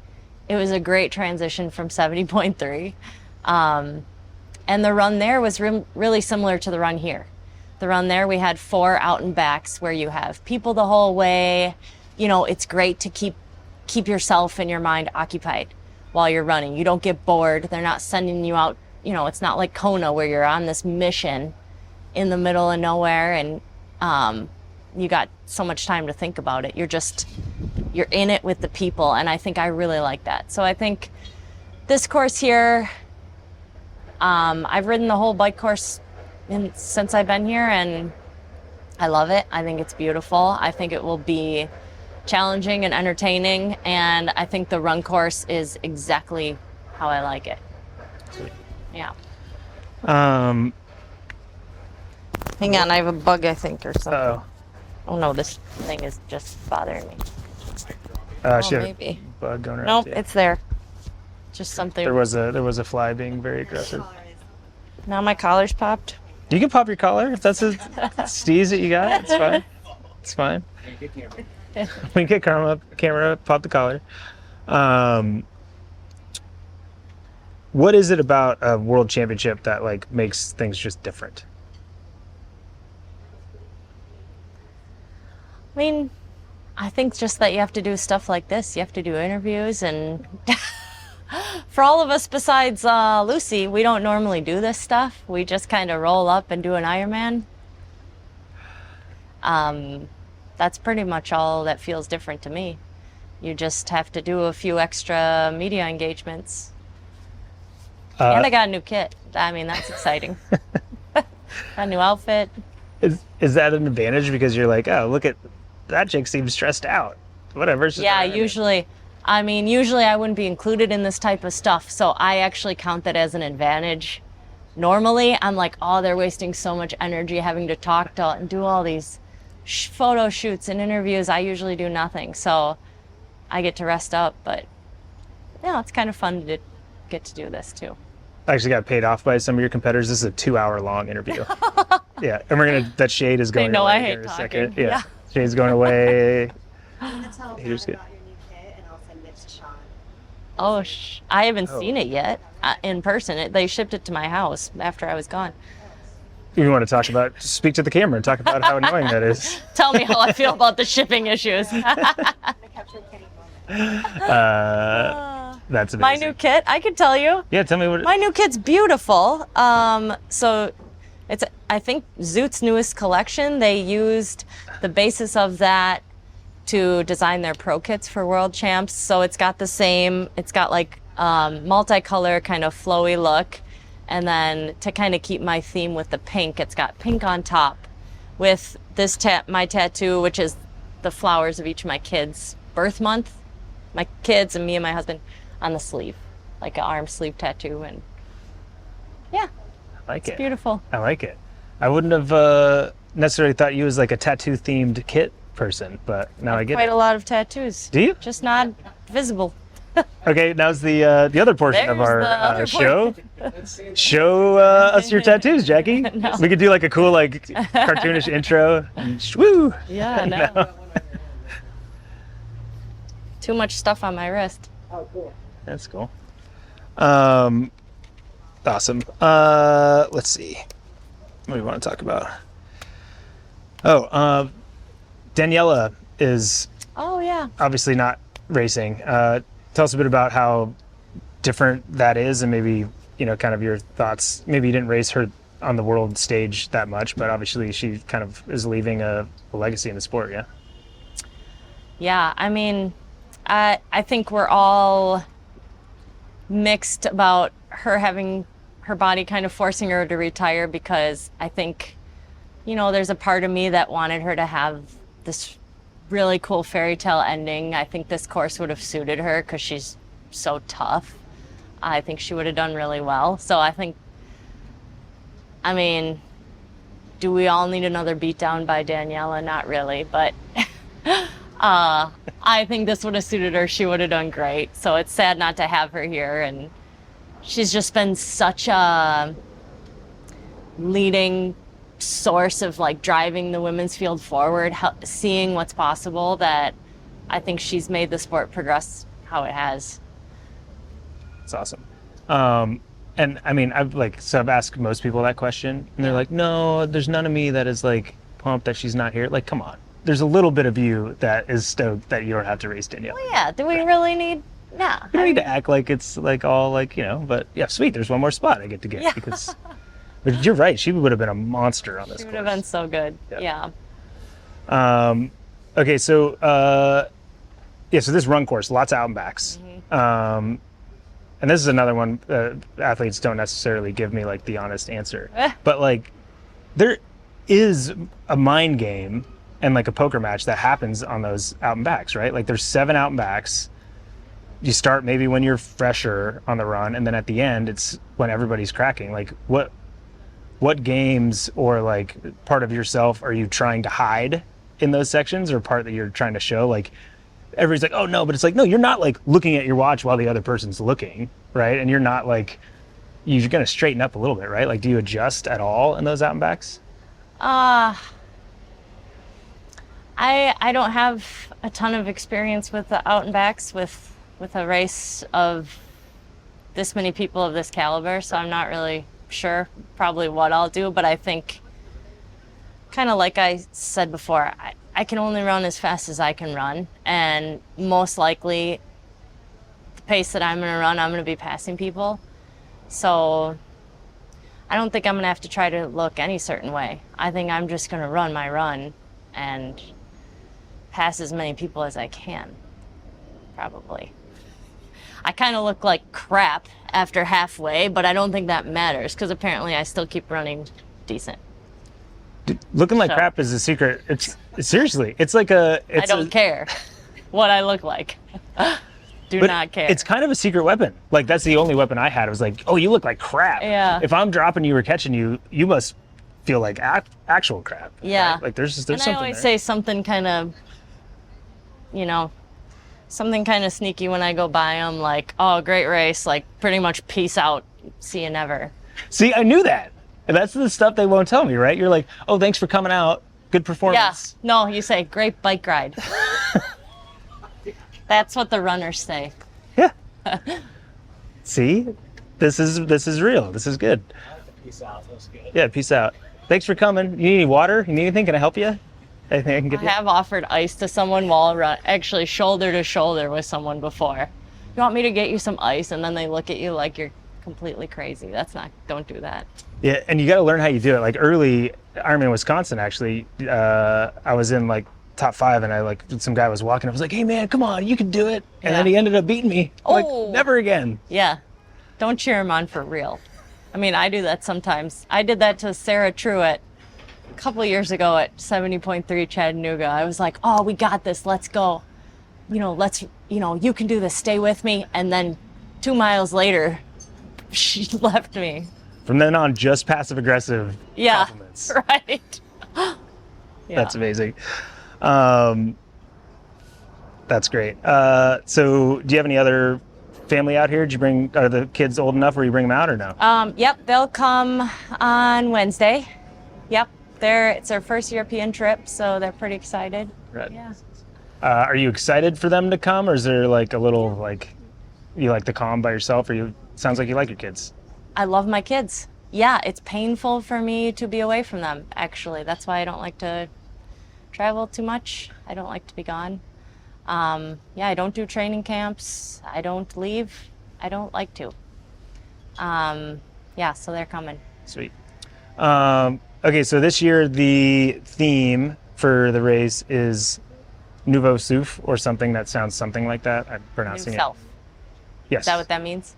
it was a great transition from 70.3. And the run there was really similar to the run here. The run there, we had 4 out and backs where you have people the whole way. You know, it's great to keep yourself and your mind occupied while you're running. You don't get bored. They're not sending you out. You know, it's not like Kona where you're on this mission in the middle of nowhere and you got so much time to think about it. You're in it with the people, and I think I really like that. So I think this course here, I've ridden the whole bike course since I've been here, and I love it. I think it's beautiful. I think it will be challenging and entertaining, and I think the run course is exactly how I like it. Sweet. Yeah. Hang on, I have a bug, I think, or something. Uh-oh. Oh no, this thing is just bothering me. She had a maybe. bug going around. Nope, too. it's there. Just something. There was a fly being very aggressive. Now my collar's popped. You can pop your collar if that's a steez that you got. It's fine. It's fine. We can get camera, pop the collar. What is it about a world championship that like makes things just different? I mean, I think just that you have to do stuff like this. You have to do interviews, and for all of us besides Lucy, we don't normally do this stuff. We just kind of roll up and do an Ironman. That's pretty much all that feels different to me. You just have to do a few extra media engagements. And I got a new kit. I mean, that's exciting. Got a new outfit. Is that an advantage because you're like, oh, look at that chick seems stressed out. Whatever. it's just Yeah, Ironman. usually I wouldn't be included in this type of stuff, so I actually count that as an advantage. Normally, I'm like, oh, they're wasting so much energy having to talk to and do all these photo shoots and interviews. I usually do nothing, so I get to rest up, but yeah, it's kind of fun to get to do this too. I actually got paid off by some of your competitors. This is a 2-hour-long interview. Yeah, and that shade is going know away I here hate in a talking. second. Yeah. Yeah. Shade's going away. I'm gonna tell Here's Pat good. about your new kit, and I'll send it to Sean. Oh, I haven't Oh. seen it yet in person. They shipped it to my house after I was gone. You want to speak to the camera and talk about how annoying that is. Tell me how I feel about the shipping issues. I captured a kitty moment. That's amazing. My new kit, I can tell you. Yeah, tell me what. My new kit's beautiful. So it's, I think, Zoot's newest collection. They used the basis of that to design their pro kits for world champs. So it's got like multicolor kind of flowy look. And then to kind of keep my theme with the pink, it's got pink on top with this my tattoo, which is the flowers of each of my kids' birth month, my kids and me and my husband, on the sleeve, like an arm sleeve tattoo. And yeah, I like it. beautiful. I like it. I wouldn't have necessarily thought you was like a tattoo themed kit person, but now I get Quite it. a lot of tattoos. Do you? Just not visible. Okay, now's the other portion of There's our the other show. Show us your tattoos, Jackie. No. We could do like a cool like cartoonish intro. Woo! Yeah, no. Too much stuff on my wrist. That's cool. Awesome. Let's see. What do we want to talk about? Oh, Daniela is Oh yeah. obviously not racing. Tell us a bit about how different that is, and maybe kind of your thoughts. Maybe you didn't race her on the world stage that much, but obviously she kind of is leaving a legacy in the sport. Yeah. Yeah, I mean, I think we're all mixed about her having her body kind of forcing her to retire, because I think, there's a part of me that wanted her to have this really cool fairy tale ending. I think this course would have suited her because she's so tough. I think she would have done really well. So do we all need another beatdown by Daniela? Not really, but I think this would have suited her. She would have done great. So it's sad not to have her here. And she's just been such a leading source of like driving the women's field forward, seeing what's possible, that I think she's made the sport progress how it has. It's awesome. And I mean, I've asked most people that question, and they're like, no, there's none of me that is like pumped that she's not here. Like, come on. There's a little bit of you that is stoked that you don't have to race Danielle. Well, yeah. Do we really need? Yeah. You don't need to act like it's like all like, but yeah, sweet. There's one more spot I get to get because. But you're right. She would have been a monster on this. She would have been so good. Yeah. Okay, so so this run course, lots of out and backs. And this is another one athletes don't necessarily give me like the honest answer. But like there is a mind game and like a poker match that happens on those out and backs, right? Like there's 7 out and backs. You start maybe when you're fresher on the run, and then at the end it's when everybody's cracking. Like what games or like part of yourself are you trying to hide in those sections, or part that you're trying to show? Like everybody's like, oh no, but it's like, no, you're not like looking at your watch while the other person's looking, right? And you're not like, you're gonna straighten up a little bit, right? Like, do you adjust at all in those out and backs? I don't have a ton of experience with the out and backs with a race of this many people of this caliber, so I'm not really sure probably what I'll do. But I think, kind of like I said before, I can only run as fast as I can run, and most likely the pace that I'm going to run, I'm going to be passing people. So I don't think I'm going to have to try to look any certain way. I think I'm just going to run my run and pass as many people as I can, probably. I kind of look like crap after halfway, but I don't think that matters because apparently I still keep running decent. Dude, looking like crap is a secret. It's seriously, it's like I don't care what I look like. Do not care. It's kind of a secret weapon. Like that's the only weapon I had. It was like, oh, you look like crap. Yeah. If I'm dropping you or catching you, you must feel like actual crap. Yeah. Right? Like there's and something I always there. say something kind of, something kind of sneaky when I go by them, like, oh, great race, like pretty much peace out, see you never. See, I knew that. And that's the stuff they won't tell me, right? You're like, oh, thanks for coming out. Good performance. Yeah. No, you say, great bike ride. That's what the runners say. Yeah. See? This is real. This is good. Peace out. That's good. Yeah, peace out. Thanks for coming. You need any water? You need anything? Can I help you? Anything I can get I you? have offered ice to someone while actually shoulder to shoulder with someone before. You want me to get you some ice? And then they look at you like you're completely crazy. Don't do that. Yeah, and you got to learn how you do it. Like early Ironman Wisconsin, actually, I was in like top 5, and some guy was walking. I was like, "Hey man, come on, you can do it!" And then he ended up beating me. Like never again. Yeah, don't cheer him on for real. I mean, I do that sometimes. I did that to Sarah Truitt a couple of years ago at 70.3 Chattanooga. I was like, "Oh, we got this. Let's go. You can do this. Stay with me." And then 2 miles later, she left me. From then on, just passive aggressive compliments. Right. Yeah. That's amazing. That's great. So do you have any other family out here? Are the kids old enough where you bring them out or no? Yep, they'll come on Wednesday. Yep, it's their first European trip, so they're pretty excited. Right. Yeah. Are you excited for them to come, or is there like a little like you like the calm by yourself, or sounds like you like your kids? I love my kids. Yeah, it's painful for me to be away from them, actually. That's why I don't like to travel too much. I don't like to be gone. I don't do training camps. I don't leave. I don't like to. So they're coming. Sweet. Okay, so this year the theme for the race is Nouveau Souffle, or something that sounds something like that. I'm pronouncing New self. Yes. Is that what that means?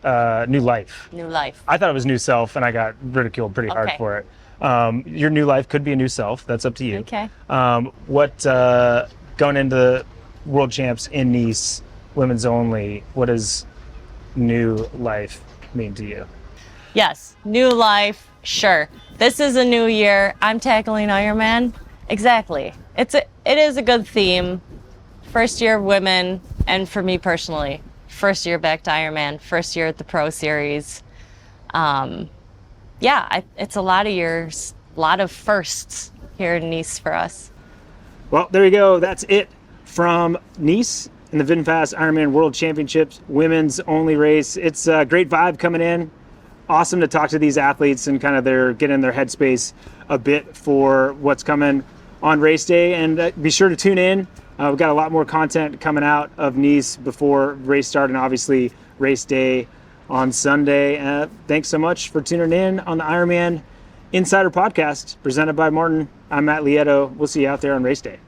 New life. New life. I thought it was new self, and I got ridiculed pretty hard for it. Your new life could be a new self. That's up to you. Okay. Going into the World Champs in Nice, women's only, what does new life mean to you? Yes, new life, sure. This is a new year. I'm tackling Ironman. Exactly. It is a good theme first year of women, and for me personally, first year back to Ironman, first year at the Pro Series. It's a lot of years, a lot of firsts here in Nice for us. Well, there you go. That's it from Nice in the VinFast IRONMAN World Championships, women's only race. It's a great vibe coming in. Awesome to talk to these athletes and kind of get in their headspace a bit for what's coming on race day. And be sure to tune in. We've got a lot more content coming out of Nice before race start and obviously race day on Sunday. Thanks so much for tuning in on the Ironman Insider Podcast presented by Martin. I'm Matt Lieto. We'll see you out there on race day.